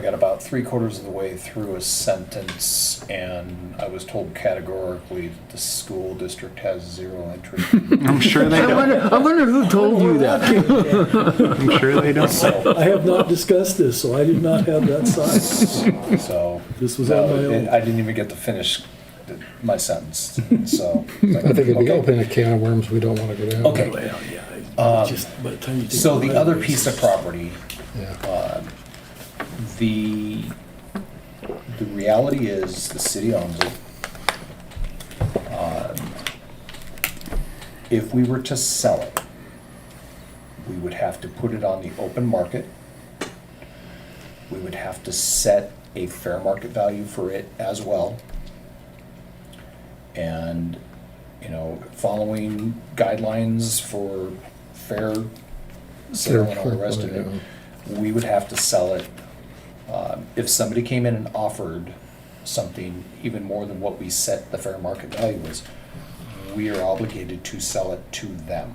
got about 3/4 of the way through a sentence and I was told categorically that the school district has zero interest. I'm sure they don't. I wonder who told you that. I'm sure they don't. So, I have not discussed this, so I did not have that side. so. This was on my no, own. I didn't even get to finish my sentence, so. I think it'd be okay. opening a can of worms we don't want to go down. Okay. Well, yeah, just by the time you take. So the other right-of-ways, piece of property, Yeah. the reality is the city owns it. If we were to sell it, we would have to put it on the open market. We would have to set a fair market value for it as well. And, you know, following guidelines for fair sale and all the rest of it, we would have to sell it. If somebody came in and offered something even more than what we set the fair market value was, we are obligated to sell it to them,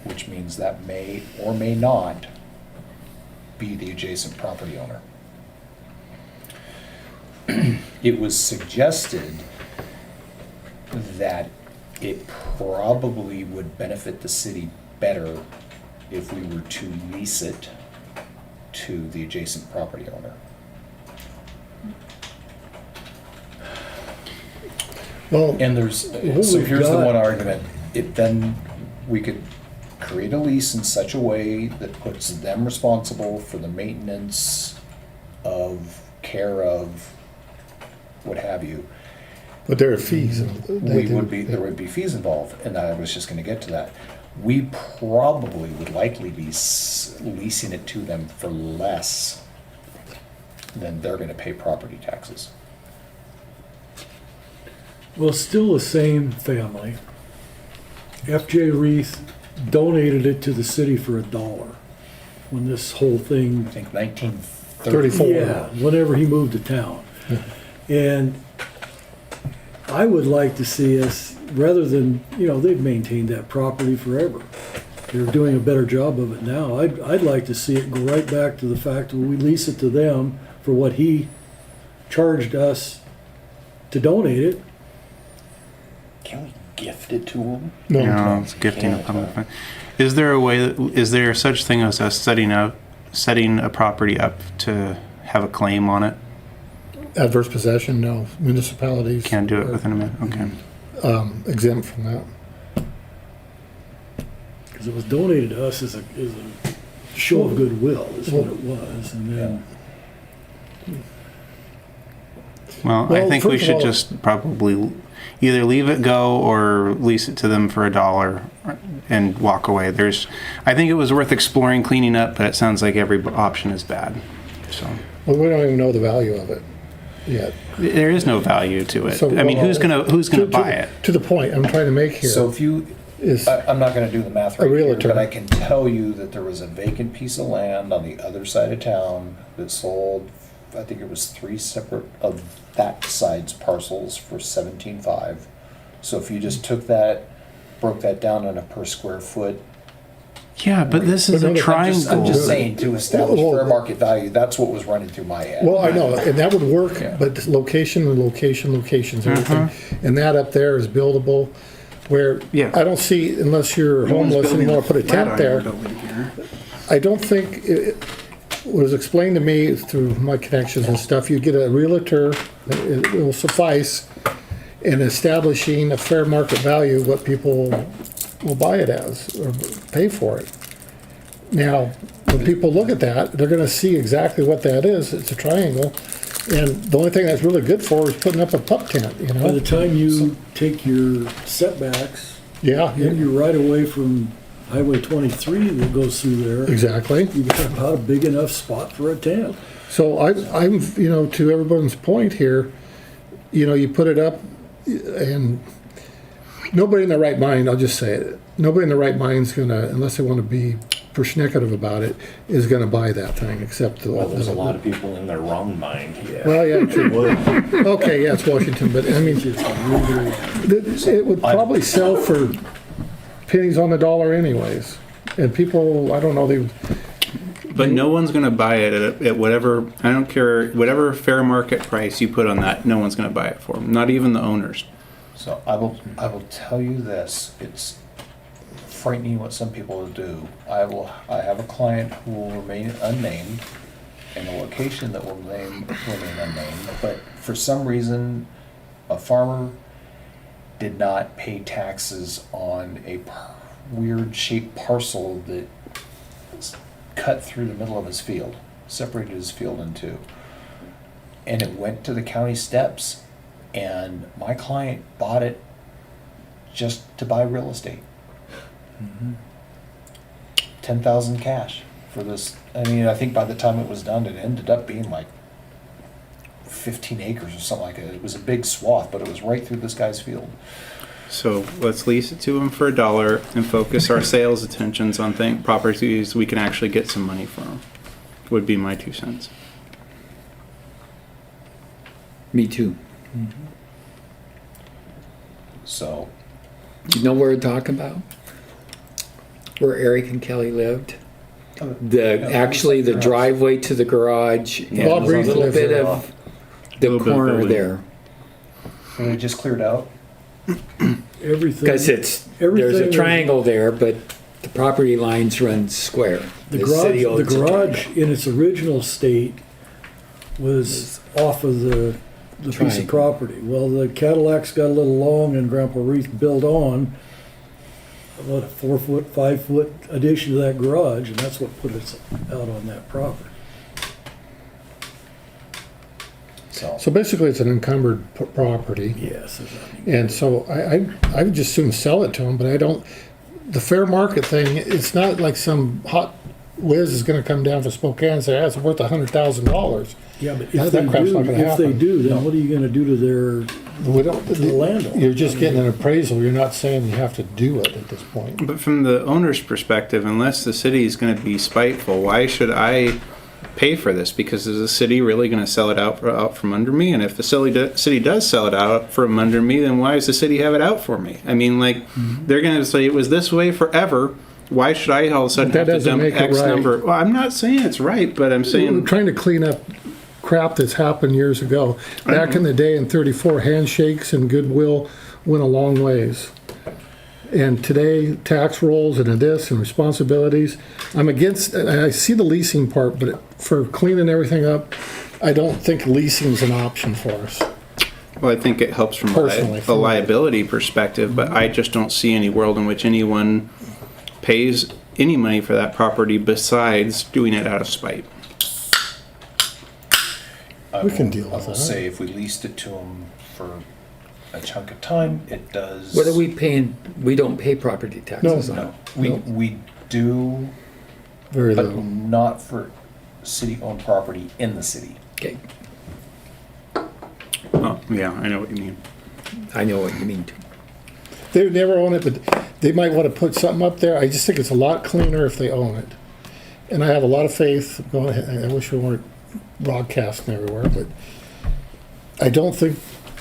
which means that may or may not be the adjacent property owner. It was suggested that it probably would benefit the city better if we were to lease it to the adjacent property owner. Well, And there's, What so we've here's the got- one argument, then we could create a lease in such a way that puts them responsible for the maintenance of, care of, what have you. but there are fees. There would be fees involved, and I was just gonna get to that. We probably would likely be leasing it to them for less than they're gonna pay property taxes. Well, still the same family. FJ Reith donated it to the city for $1 when this whole thing, I think 1930. 34. yeah, whenever he moved to town. And I would like to see us, rather than, they've maintained that property forever. They're doing a better job of it now. I'd like to see it go right back to the fact that we lease it to them for what he charged us to donate it. Can we gift it to them? No, it's gifting a public fund. Is there a way? Is there such thing as us setting a property up to have a claim on it? Adverse possession, no. Municipalities. Can't do it are, within a minute. Okay. exempt from that. Because it was donated to us as a show of goodwill, is what it was, and then. Well, I Well, think we first of should all- just probably either leave it go or lease it to them for $1 and walk away. I think it was worth exploring cleaning up, but it sounds like every option is bad. So Well, we don't even know the value of it yet. there is no value to it. So, I mean, well, who's gonna buy it? To the point I'm trying to make here So if you, is, I'm not gonna do the math right A here, realtor. but I can tell you that there was a vacant piece of land on the other side of town that sold, I think it was 3 separate of that side's parcels for 17.5. So if you just took that, broke that down on a per square foot. Yeah, but this is a I'm just- triangle. I'm just saying, to establish Well, fair market value, that's what was running through my head. well, I know, and that would work, Yeah. but locations, everything. And that up there is buildable, where Yeah. I don't see, unless you're homeless and you wanna put a tent there, I don't think it was explained to me through my connections and stuff. You get a realtor, it will suffice in establishing a fair market value, what people will buy it as or pay for it. Now, when people look at that, they're gonna see exactly what that is. It's a triangle. And the only thing that's really good for is putting up a pup tent, you By the know? time you take your setbacks, Yeah, and you're right away from Highway 23 that goes through there, exactly. you got about a big enough spot for a tent. So I'm, you know, to everyone's point here, you know, you put it up and nobody in their right mind, I'll just say it, nobody in their right mind's gonna, unless they wanna be persnickety about it, is gonna buy that thing, except the. Well, there's a lot of people in their wrong mind. Well, yeah, true. Okay, yeah, it's Washington, but I mean, it would probably sell for pennies on the dollar anyways. And people, I don't know, But no one's going to buy it at whatever, I don't care, whatever fair market price you put on that, no one's going to buy it for them, not even the owners. So I will tell you this, it's frightening what some people will do. I have a client who will remain unnamed and a location that will remain unnamed, but for some reason, a farmer did not pay taxes on a weird shaped parcel that cut through the middle of his field, separated his field in two. And it went to the county steps, and my client bought it just to buy real estate. 10,000 cash for this. I mean, I think by the time it was done, it ended up being like 15 acres or something like that. It was a big swath, but it was right through this guy's field. So let's lease it to them for $1 and focus our sales attentions on properties we can actually get some money from. Would be my 2 cents. Me too. So, You know where we're talking about? Where Eric and Kelly lived? Actually, the driveway to the garage and Bob a Reed little lives bit there. of the Little bit of corner building. there. and it just cleared out. Everything. Because there's everything a is- triangle there, but the property lines run square. The city garage, the owns a garage triangle. in its original state was off of the piece of Triangle. property. Well, the Cadillac's got a little long and Grandpa Reith built on, what, a 4-foot, 5-foot addition to that garage, and that's what put us out on that property. so basically it's an encumbered property. Yes. And so I would just soon sell it to them, but I don't, the fair market thing, it's not like some hot whiz is gonna come down from Spokane and say, it's worth $100,000. Yeah, but That if they crap's do, not gonna if they happen. do, then what are you gonna do to their, We don't, to the landowner? you're just getting an appraisal, you're not saying you have to do it at this point. But from the owner's perspective, unless the city is going to be spiteful, why should I pay for this? Because is the city really going to sell it out from under me? And if the city does sell it out from under me, then why does the city have it out for me? I mean, like, they're going to say it was this way forever. Why should I all of a sudden But have that to doesn't dump make it X right. number? Well, I'm not saying it's right, but I'm We're saying trying to clean up crap that's happened years ago. Back in the day in '34, handshakes and goodwill went a long ways. And today, tax rolls and this and responsibilities, I'm against, and I see the leasing part, but for cleaning everything up, I don't think leasing's an option for us. well, I think it helps from Personally, a liability perspective, but I just don't see any world in which anyone pays any money for that property besides doing it out of spite. I We can will- deal with I will that. say if we leased it to them for a chunk of time, it does. What are we paying? We don't pay property taxes on it. No, we do, Very but little. not for city-owned property in the city. Okay, Oh, yeah, I know what you mean. I know what you mean too. They would never own it, but they might want to put something up there. I just think it's a lot cleaner if they own it. And I have a lot of faith, going ahead, I wish we weren't broadcasting everywhere, but I don't think,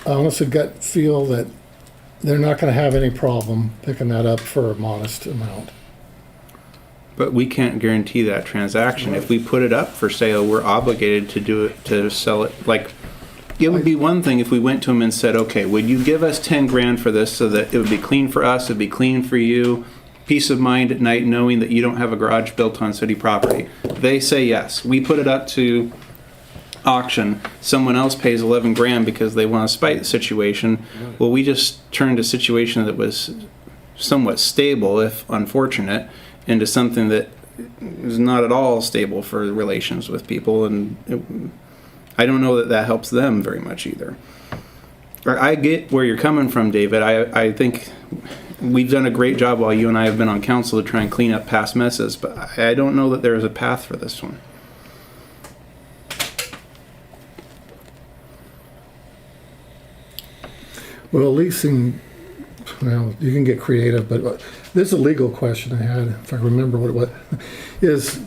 I honestly gut feel that they're not gonna have any problem picking that up for a modest amount. But we can't guarantee that transaction. If we put it up for sale, we're obligated to do it, to sell it. Like, it would be one thing if we went to them and said, okay, would you give us 10 grand for this so that it would be clean for us, it'd be clean for you, peace of mind at night knowing that you don't have a garage built on city property. They say yes. We put it up to auction. Someone else pays 11 grand because they want to spite the situation. Well, we just turned a situation that was somewhat stable, if unfortunate, into something that is not at all stable for relations with people, and I don't know that that helps them very much either. I get where you're coming from, David. I think we've done a great job while you and I have been on council to try and clean up past messes, but I don't know that there is a path for this one. Well, leasing, well, you can get creative, but this is a legal question I had, if I remember what it was, is,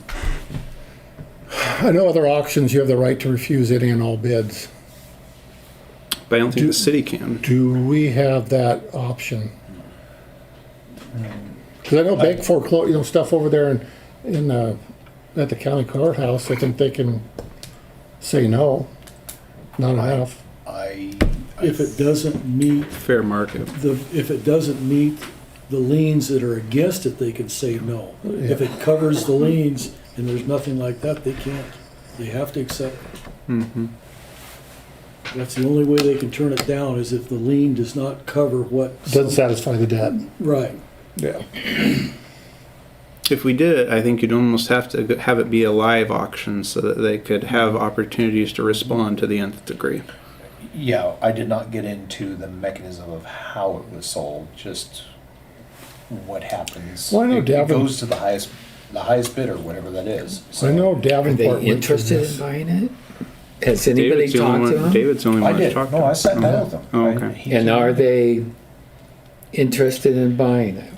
I know other auctions, you have the right to refuse any and all bids. But I don't think the city can. Do we have that option? Because I know bank foreclosure, stuff over there in at the county courthouse, I think they can say no, not enough. If it doesn't meet Fair market. if it doesn't meet the liens that are against it, they can say no. If it covers the liens and there's nothing like that, they can't. They have to accept it. Mm-hmm. That's the only way they can turn it down, is if the lien does not cover what. Doesn't satisfy the debt. Right. Yeah. If we did it, I think you'd almost have to have it be a live auction so that they could have opportunities to respond to the nth degree. Yeah, I did not get into the mechanism of how it was sold, just what happens. Well, I know It Davin- goes to the highest bidder, whatever that is. I know Are Davenport. they went through interested this. in buying it? Has anybody David's the only talked to one- them? David's the only one I I've did, talked to. no, I sat down with them. Oh, okay. He And came are in. they interested in buying it?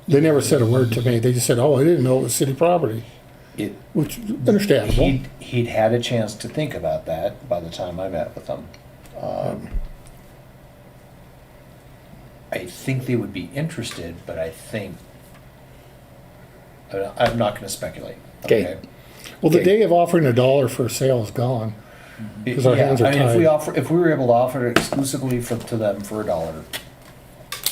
They never said a word to me. They just said, "Oh, I didn't know it was city property," It- which understandable. He'd had a chance to think about that by the time I met with him. I think they would be interested, but I think, I'm not gonna speculate. Okay. Well, the Okay. day of offering $1 for a sale is gone. 'Cause our Yeah, hands are I mean, tied. if we were able to offer it exclusively to them for $1,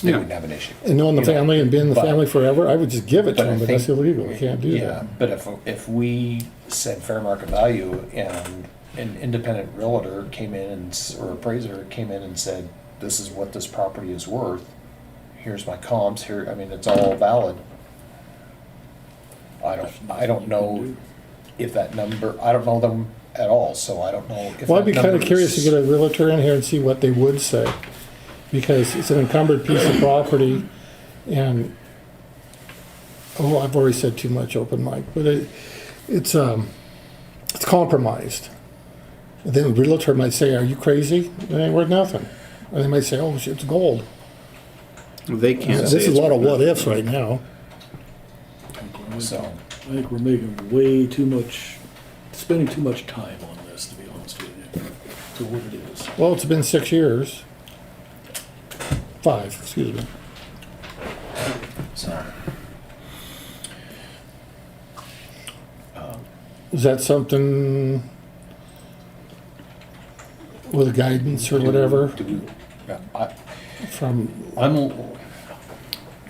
they Yeah. wouldn't have an issue. And knowing the You know, family and being the but- family forever, I would just give it to But I them, but that's think- illegal. You can't do Yeah, that. but if we said fair market value and an independent realtor came in or appraiser came in and said, this is what this property is worth, here's my comps, here, I mean, it's all valid. I don't know if that number, I don't know them at all, so I don't know if Well, I'd be that kind of number curious to is- get a realtor in here and see what they would say. Because it's an encumbered piece of property and, oh, I've already said too much open mic, but it's compromised. And then the realtor might say, are you crazy? It ain't worth nothing. Or they might say, oh, it's gold. They can't This say is it's a lot of worth what it. ifs right now. So, I think we're making way too much, spending too much time on this, to be honest with you, for what it is. Well, it's been 6 years. 5, excuse me. so. Is that something with guidance or whatever Yeah, from, I'm,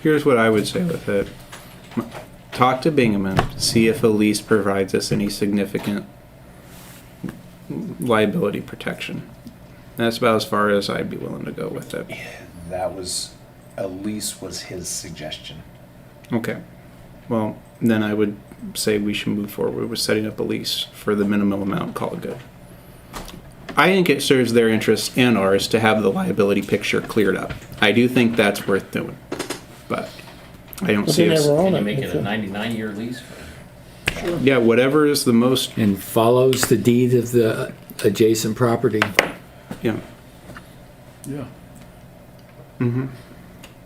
Here's what I would say with it. Talk to Bingaman, see if a lease provides us any significant liability protection. That's about as far as I'd be willing to go with it. that was, a lease was his suggestion. Okay. Well, then I would say we should move forward with setting up a lease for the minimum amount, call it good. I think it serves their interests and ours to have the liability picture cleared up. I do think that's worth doing, but I don't but see they it. never own Can it. you make it a It's 99-year lease? Yeah, whatever is the most, And follows the deed of the adjacent property. yeah. Yeah. Mm-hmm.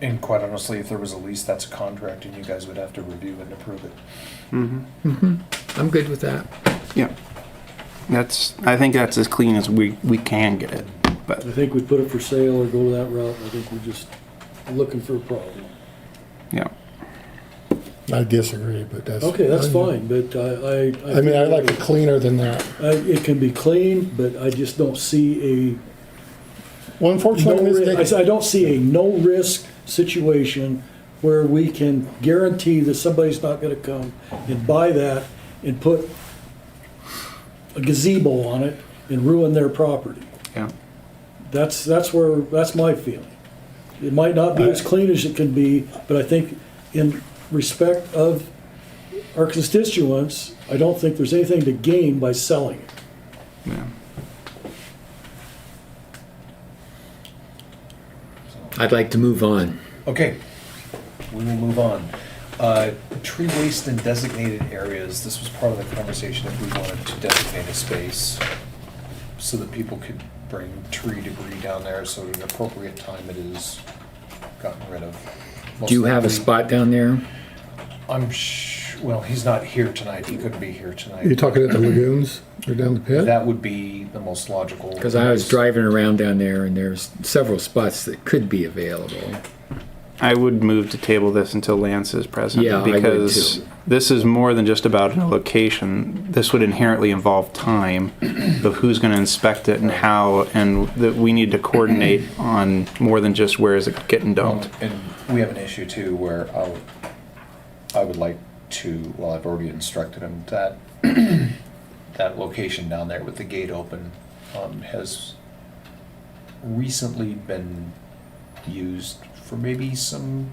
And quite honestly, if there was a lease, that's a contract and you guys would have to review and approve it. I'm good with that. Yeah. I think that's as clean as we can get it, but. I think we put it for sale or go that route, I think we're just looking for a problem. Yeah. I disagree, but that's. Okay, that's fine, but I mean, I like it cleaner than that. It can be clean, but I just don't see Well, a, unfortunately, in this day, I don't see a no-risk situation where we can guarantee that somebody's not gonna come and buy that and put a gazebo on it and ruin their property. Yeah. That's my feeling. It might not be as clean as it can be, but I think in respect of our constituents, I don't think there's anything to gain by selling it. Yeah. I'd like to move on. Okay, we will move on. Tree waste in designated areas, this was part of the conversation if we wanted to designate a space so that people could bring tree debris down there, so at an appropriate time it is gotten rid of. Do you have a Most spot down there? likely- well, he's not here tonight, he couldn't be here tonight. You talking at the lagoons or down the pit? That would be the most logical. Because I was driving around down there and there's several spots that could be available. I would move to table this until Lance is present. Yeah, I would because too. this is more than just about a location. This would inherently involve time of who's going to inspect it and how, and that we need to coordinate on more than just where is it getting dumped. And we have an issue too where I would like to, well, I've already instructed him that that location down there with the gate open has recently been used for maybe some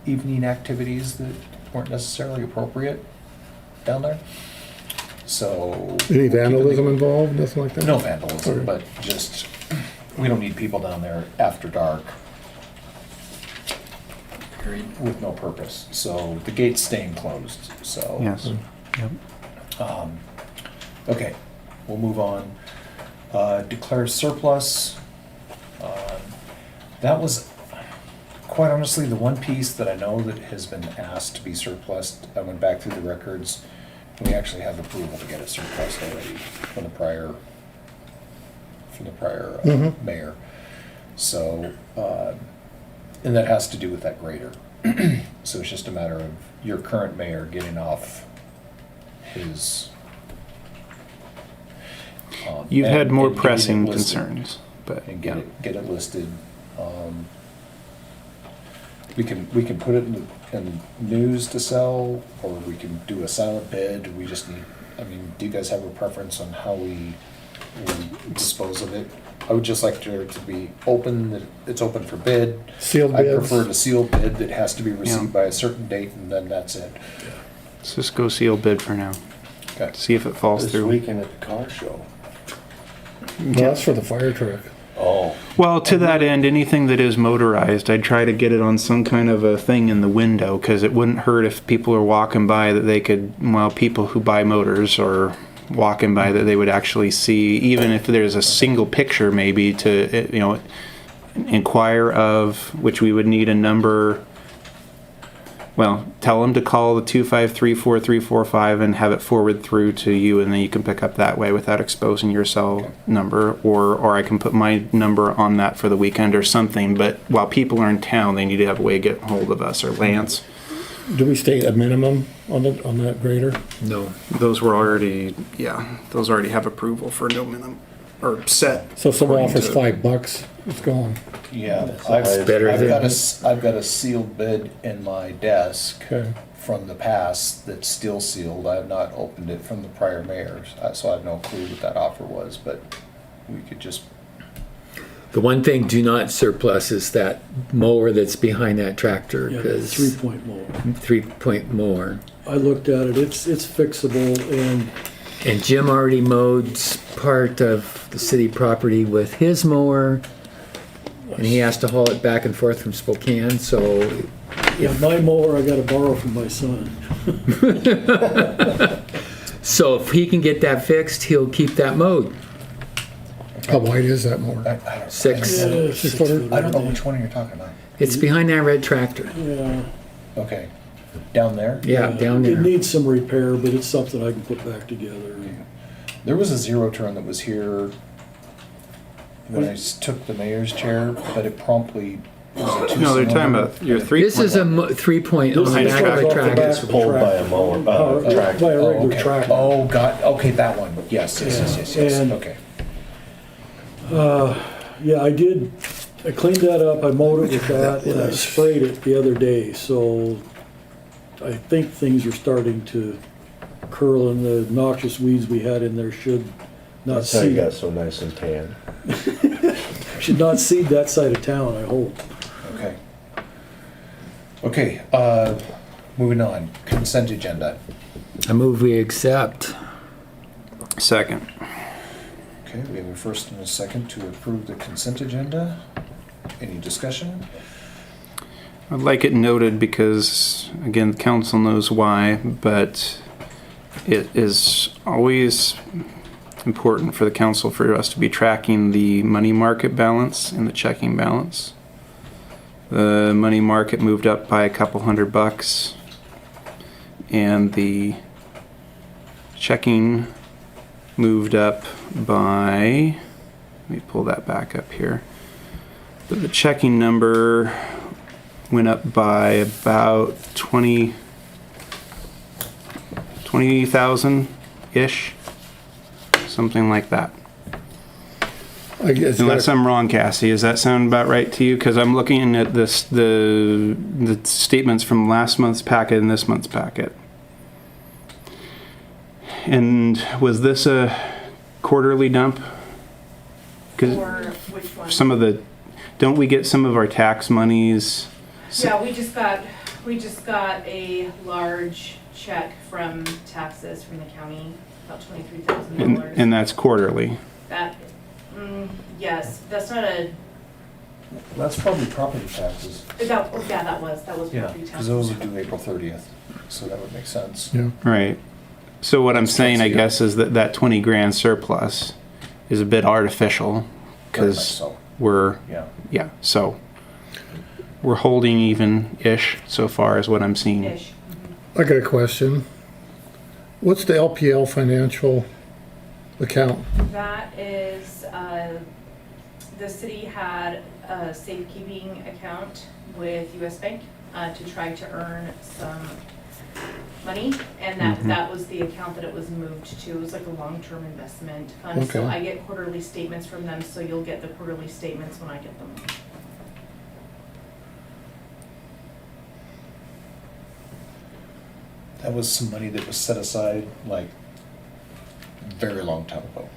evening activities that weren't necessarily appropriate down there. So. Any vandalism involved, nothing like that? No vandalism, Okay. but just, we don't need people down there after dark with no purpose. So the gate's staying closed, so. Yes. Okay, we'll move on. Declare surplus. That was, quite honestly, the one piece that I know that has been asked to be surplus. I went back through the records. We actually have approval to get it surplus already from the prior mayor. So, and that has to do with that grader. So it's just a matter of your current mayor getting off his. You've and- had more and getting it pressing listed. concerns, but And yeah. get it listed. We can put it in news to sell, or we can do a silent bid. We just need, I mean, do you guys have a preference on how we dispose of it? I would just like to be open, that it's open for bid. Sealed I bids? prefer a sealed bid that has to be Yeah. received by a certain date, and then that's it. Let's just go seal bid for now. Okay. See if it falls This through. weekend at the car show. Well, that's for the fire truck. Oh. Well, to that end, anything that is motorized, I'd try to get it on some kind of a thing in the window, because it wouldn't hurt if people are walking by that they could, well, people who buy motors or walking by that they would actually see, even if there's a single picture maybe to, you know, inquire of, which we would need a number. Well, tell them to call the 2534345 and have it forward through to you, and then you can pick up that way without exposing your cell number, or I can put my number on that for the weekend or something. But while people are in town, they need to have a way to get hold of us or Lance. Do we state a minimum on that grader? No. Those were already, yeah, those already have approval for no minimum or set. So if someone according offers to- $5, it's gone. Yeah, better I've than- got a sealed bid in my desk. Okay. From the past that's still sealed. I have not opened it from the prior mayors, so I have no clue what that offer was, but we could just, The one thing do not surplus is that mower that's behind that tractor, Yeah, because 3-point mower. 3-point mower. I looked at it, it's fixable, and And Jim already mowed part of the city property with his mower, and he has to haul it back and forth from Spokane, so yeah, my mower I gotta borrow from my son. if he can get that fixed, he'll keep that mowed. How wide is that mower? I don't. Six. I don't- Yeah, 6 footer? I don't know which one you're talking about. It's behind that red tractor. Yeah. Okay, down there? Yeah, down It there. needs some repair, but it's something I can put back together. There was a zero turn that was here when I took the mayor's chair, but it promptly was a No, they're talking two-cylinder. about your three. This is a 3-point on This the is back of off a the tractor. back of a Pulled by a tractor. mower, tractor. By a Oh, regular okay. tractor. Oh, God, okay, that one, yes, yes, yes, yes, yes, And- okay. Yeah, I did I cleaned that up, I mowed it with that, and I sprayed it the other day, so I think things are starting to curl, and the noxious weeds we had in there should not That's how you seed, got so nice and tan. should not seed that side of town, I hope. Okay. Okay, moving on, consent agenda. I move we accept. Second. Okay, we have a first and a second to approve the consent agenda. Any discussion? I'd like it noted because, again, the council knows why, but it is always important for the council for us to be tracking the money market balance and the checking balance. The money market moved up by a couple $100, and the checking moved up by, let me pull that back up here. The checking number went up by about 20,000-ish, something like that. I guess Unless I'm wrong, Cassie, does that sound about right to you? Because I'm looking at this, the statements from last month's packet and this month's packet. And was this a quarterly dump? Because Or which one? some of the, don't we get some of our tax monies? Yeah, we just got a large check from taxes from the county, about $23,000. And that's quarterly. That, yes, that's not a, That's probably property taxes. that was Yeah, property because taxes. those are due April 30th, so that would make sense. Yeah. Right. So what I'm saying, I Yeah. guess, is that 20 grand surplus is a bit artificial Very much because so, we're, yeah. so we're holding even-ish so far is what I'm seeing. Ish. I got a question. What's the LPL financial account? That is, the city had a safekeeping account with US Bank to try to earn some money, and that was the account that it was moved to. It was like a long-term investment fund. So Okay. I get quarterly statements from them, so you'll get the quarterly statements when I get them. That was some money that was set aside like very long time ago.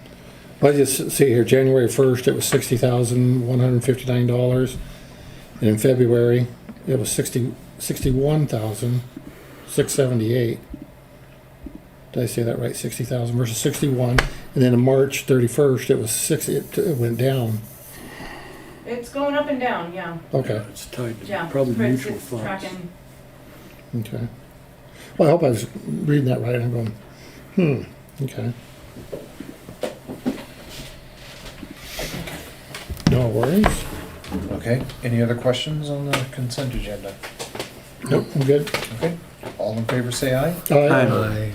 I just see here, January 1st, it was $60,159. And in February, it was $61,678. Did I say that right? 60,000 versus 61. And then on March 31st, it was 60, it went down. It's going up and down, yeah. Okay, It's tied Yeah. to probably It's- mutual it's funds. tracking. okay. Well, I hope I was reading that right. I'm going, okay. No worries. Okay, any other questions on the consent agenda? Nope, I'm good. Okay, all in favor say aye. Aye.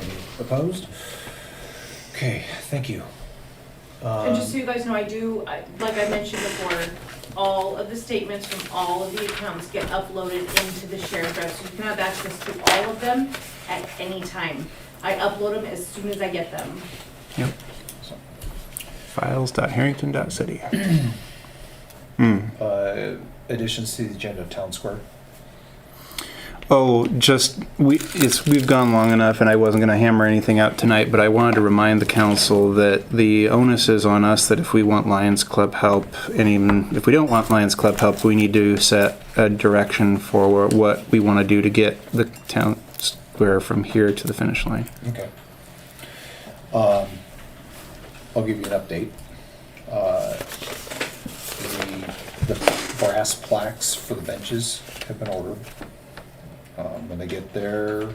Any opposed? Okay, thank you. And just so you guys know, like I mentioned before, all of the statements from all of the accounts get uploaded into the share drive, so you can have access to all of them at any time. I upload them as soon as I get them. Yep. Files.harrington.city. Additions to the agenda, Town Square. Oh, just we've gone long enough, and I wasn't going to hammer anything out tonight, but I wanted to remind the council that the onus is on us that if we want Lions Club help, and even if we don't want Lions Club help, we need to set a direction for what we want to do to get the town square from here to the finish line. Okay. I'll give you an update. The brass plaques for the benches have been ordered. When they get there,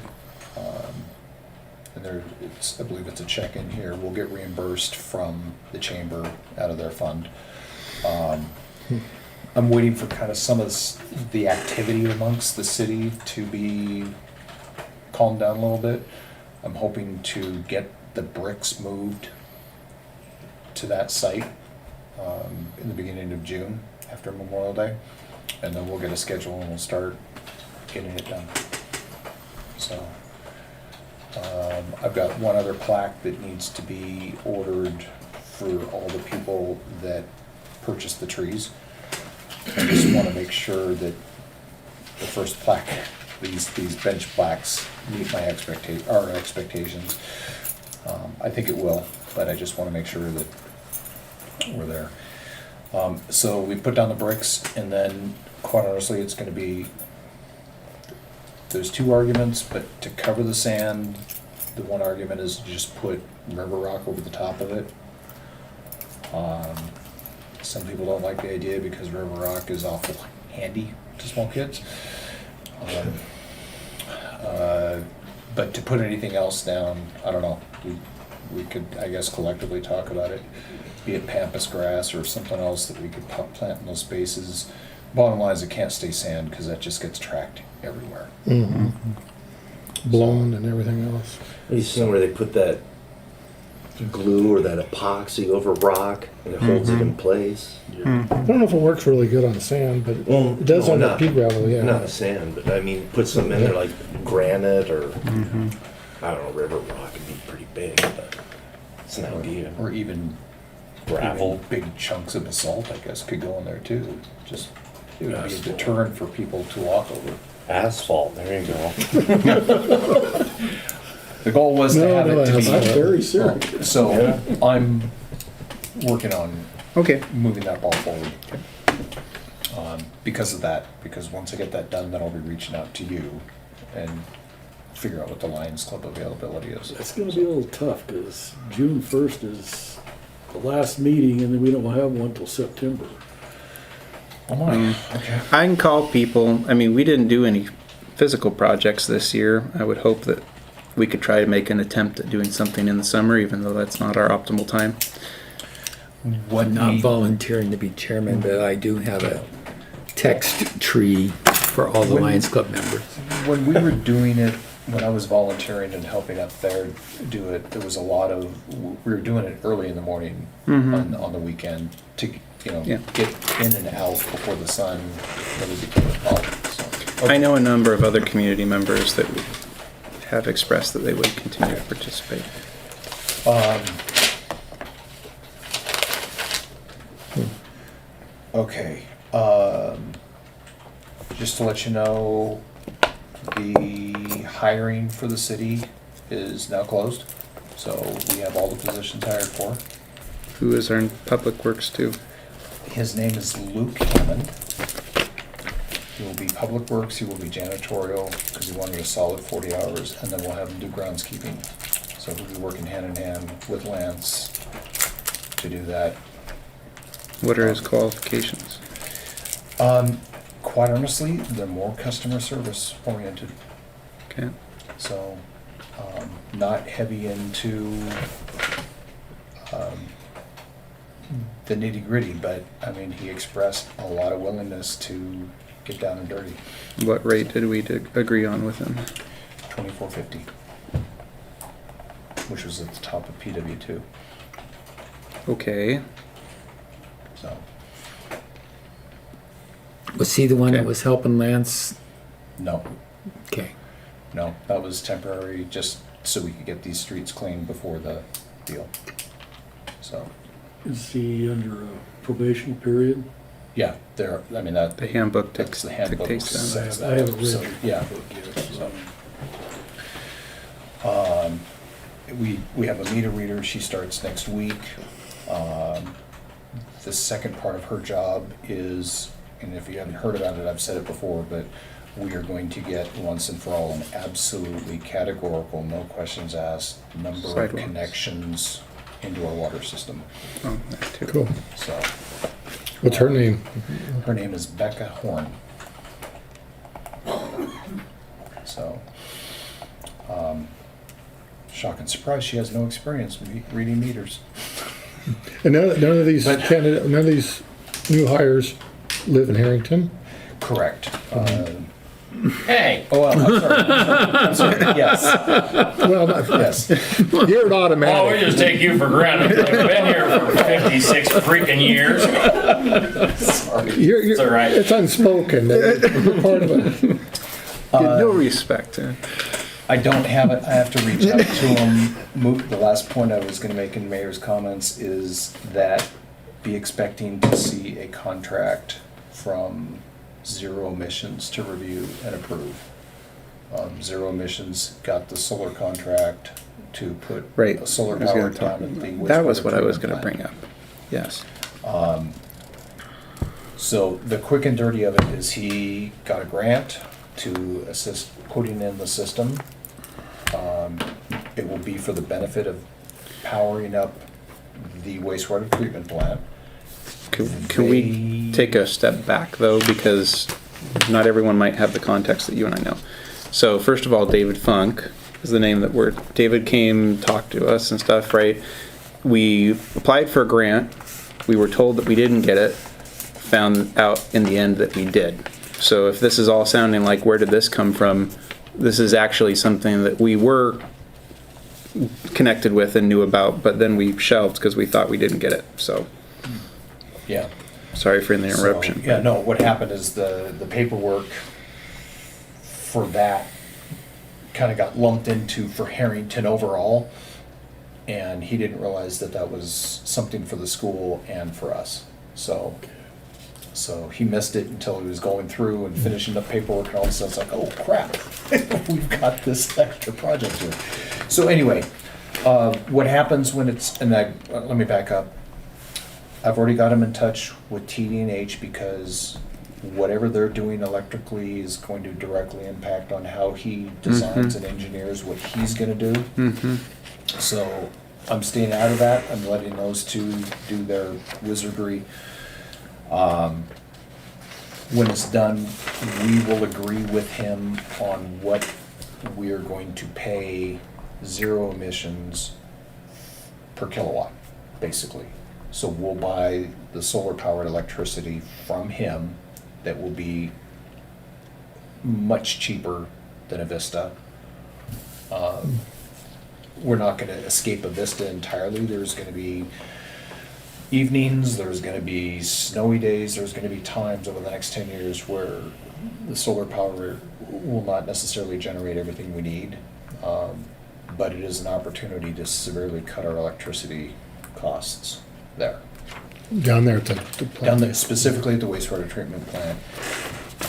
and I believe it's a check in here, we'll get reimbursed from the chamber out of their fund. I'm waiting for kind of some of the activity amongst the city to be calmed down a little bit. I'm hoping to get the bricks moved to that site in the beginning of June after Memorial Day, and then we'll get a schedule and we'll start getting it done. So I've got one other plaque that needs to be ordered for all the people that purchased the trees. I just want to make sure that the first plaque, these bench plaques meet my our expectations. I think it will, but I just want to make sure that we're there. So we put down the bricks, and then quite honestly, it's going to be, there's two arguments, but to cover the sand, the one argument is to just put river rock over the top of it. Some people don't like the idea because river rock is awful handy to small kids. But to put anything else down, I don't know. We could, I guess, collectively talk about it, be it pampas grass or something else that we could plant in those spaces. Bottom line is it can't stay sand because that just gets tracked everywhere. Blown and everything else. You see where they put that glue or that epoxy over rock and it holds it in place? I don't know if it works really good on sand, but Well, it does no, on the not- pea gravel, yeah. Not sand, but I mean, put some in there like granite or, I don't know, river rock would be pretty big, but it's an idea. Or even Gravel. big chunks of basalt, I guess, could go in there too. Just, it would be a deterrent for people to walk over. Asphalt, there you go. The goal was to No, have no, it to be. That's very serious. So Yeah. I'm working on Okay. moving that ball forward. Because of that, because once I get that done, then I'll be reaching out to you and figure out what the Lions Club availability is. It's gonna be a little tough, because June 1st is the last meeting, and then we don't have one till September. Oh my, okay. I can call people. I mean, we didn't do any physical projects this year. I would hope that we could try to make an attempt at doing something in the summer, even though that's not our optimal time. What Not need- volunteering to be chairman, but I do have a text tree for all the Lions Club members. When we were doing it, when I was volunteering and helping up there do it, there was a lot of, we were doing it early in the morning on the weekend to, Yeah. get in and out before the sun really became a problem, so. I know a number of other community members that have expressed that they would continue to participate. Okay, just to let you know, the hiring for the city is now closed. So we have all the positions hired for. Who is our Public Works too? His name is Luke Hammond. He will be Public Works, he will be janitorial, because he wanted a solid 40 hours, and then we'll have him do groundskeeping. So he'll be working hand in hand with Lance to do that. What are his qualifications? Quite honestly, they're more customer service oriented. Okay. So, not heavy into the nitty gritty, but I mean, he expressed a lot of willingness to get down and dirty. What rate did we agree on with him? $24.50, which was at the top of PW2. Okay. So, Was he the one that Okay. was helping Lance? no, Okay. no, that was temporary, just so we could get these streets cleaned before the deal. So, Is he under a probation period? yeah, there. I mean that The handbook that's the handbook dictates that. says I haven't read So, it. yeah. We have a meter reader. She starts next week. The second part of her job is, and if you haven't heard about it, I've said it before, but we are going to get once and for all an absolutely categorical, no questions asked, number of Sidewalks. connections into our water system. Oh, that too. Cool. So What's her name? her name is Becca Horn. So, shock and surprise, she has no experience reading meters. And none of these But- none of these new hires live in Harrington? Correct. Hey, Oh, well, I'm sorry. Yes, Well, not, yes. you're an oh, we automatic. just take you for granted. I've been here for 56 freaking years. You're, It's all right. It's unspoken. You're part of it. No respect. I don't have it. I have to reach out to him. The last point I was going to make in the mayor's comments is that be expecting to see a contract from Zero Emissions to review and approve. Zero Emissions got the solar contract to put Right. a solar I was power gonna talk- down at the That was wastewater what I was treatment gonna plant. bring up. Yes. So the quick and dirty of it is he got a grant to assist putting in the system. It will be for the benefit of powering up the wastewater treatment plant. Can we They- take a step back though, because not everyone might have the context that you and I know. So first of all, David Funk is the name that David came, talked to us and stuff, right? We applied for a grant. We were told that we didn't get it. Found out in the end that we did. So if this is all sounding like where did this come from, this is actually something that we were connected with and knew about, but then we shelved because we thought we didn't get it. So Yeah. sorry for the interruption. So, yeah, no, what happened is the paperwork for that kind of got lumped into for Harrington overall. And he didn't realize that that was something for the school and for us. So he missed it until he was going through and finishing the paperwork and all of a sudden it's like, oh crap, we've got this extra project here. So anyway, what happens when it's, and let me back up. I've already got him in touch with TD&H because whatever they're doing electrically is going to directly impact on how he designs and engineers what he's gonna do. Mm-hmm. So I'm staying out of that. I'm letting those two do their wizardry. When it's done, we will agree with him on what we are going to pay Zero Emissions per kilowatt, basically. So we'll buy the solar powered electricity from him that will be much cheaper than Avista. We're not gonna escape Avista entirely. There's gonna be evenings, there's gonna be snowy days, there's gonna be times over the next 10 years where the solar power will not necessarily generate everything we need. But it is an opportunity to severely cut our electricity costs there. Down there at the plant. Down there, specifically at the wastewater treatment plant.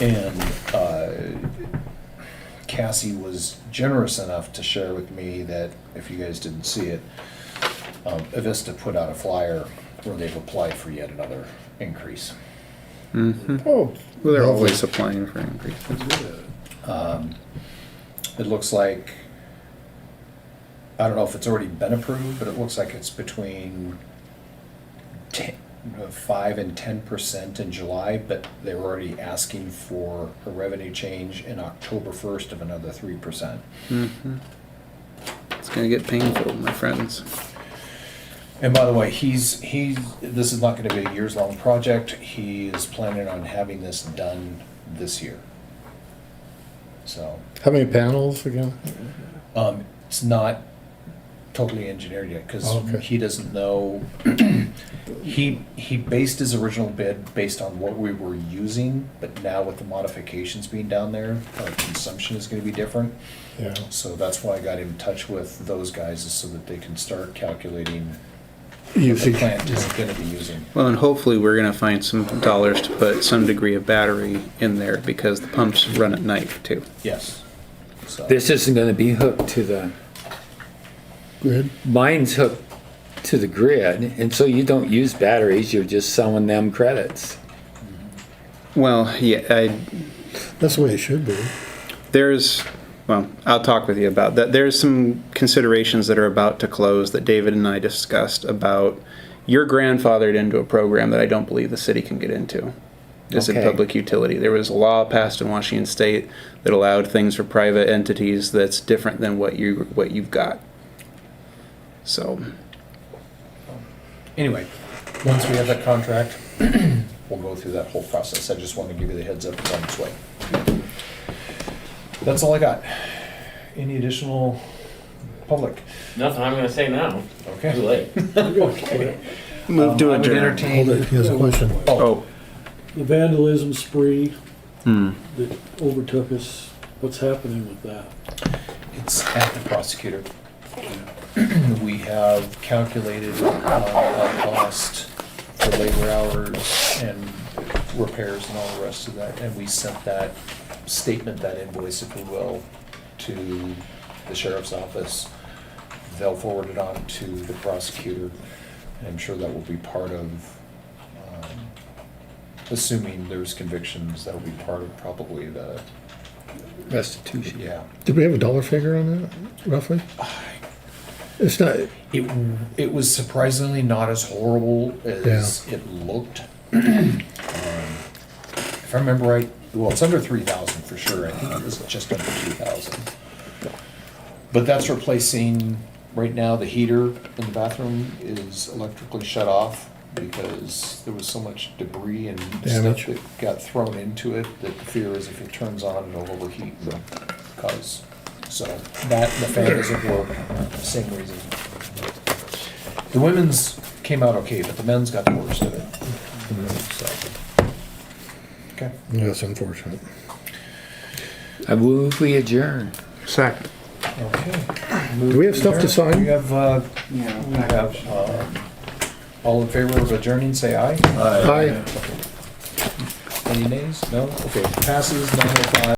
And Cassie was generous enough to share with me that, if you guys didn't see it, Avista put out a flyer where they've applied for yet another increase. Mm-hmm. Oh, Well, they're lovely. always applying for increases. It looks like, I don't know if it's already been approved, but it looks like it's between 5 and 10% in July, but they were already asking for a revenue change in October 1st of another 3%. Mm-hmm. It's gonna get painful, my friends. And by the way, this is not gonna be a years-long project. He is planning on having this done this year. So, How many panels again? it's not totally engineered yet, because Okay. he doesn't know. He based his original bid based on what we were using, but now with the modifications being down there, our consumption is gonna be different. Yeah. So that's why I got in touch with those guys, is so that they can start calculating what You the see, plant is gonna be using. Well, and hopefully we're gonna find some dollars to put some degree of battery in there because the pumps run at night too. Yes. So, This isn't gonna be hooked to the, good. mine's hooked to the grid, and so you don't use batteries, you're just selling them credits. Well, yeah, That's the way it should be. well, I'll talk with you about that. There's some considerations that are about to close that David and I discussed about. You're grandfathered into a program that I don't believe the city can get into. It's a Okay. public utility. There was a law passed in Washington State that allowed things for private entities that's different than what you've got. So, anyway, once we have that contract, we'll go through that whole process. I just want to give you the heads up it's on its way. That's all I got. Any additional public? Nothing I'm gonna say now. Okay. Too late. move to I would adjourn. entertain. Hold it, he has a question. Oh, The vandalism spree hmm. that overtook us, what's happening with that? It's at the prosecutor. We have calculated our cost for labor hours and repairs and all the rest of that, and we sent that statement, that invoice, if you will, to the sheriff's office. They'll forward it on to the prosecutor, and I'm sure that will be part of, assuming there's convictions, that'll be part of probably the, Restitution. yeah. Did we have a dollar figure on that, roughly? It's not, It was surprisingly not as horrible as it looked. If I remember right, well, it's under 3,000 for sure. I think it was just under 2,000. But that's replacing, right now, the heater in the bathroom is electrically shut off because there was so much debris and Damage. stuff that got thrown into it that the fear is if it turns on, it'll overheat and cause. So that, the fan doesn't work, same reason. The women's came out okay, but the men's got the worst of it. So, okay. that's unfortunate. I move we adjourn. Second. Okay. Do we have stuff to sign? We have, all in favor of adjourning, say aye. Aye. Any nays? No? Okay, passes 9:05.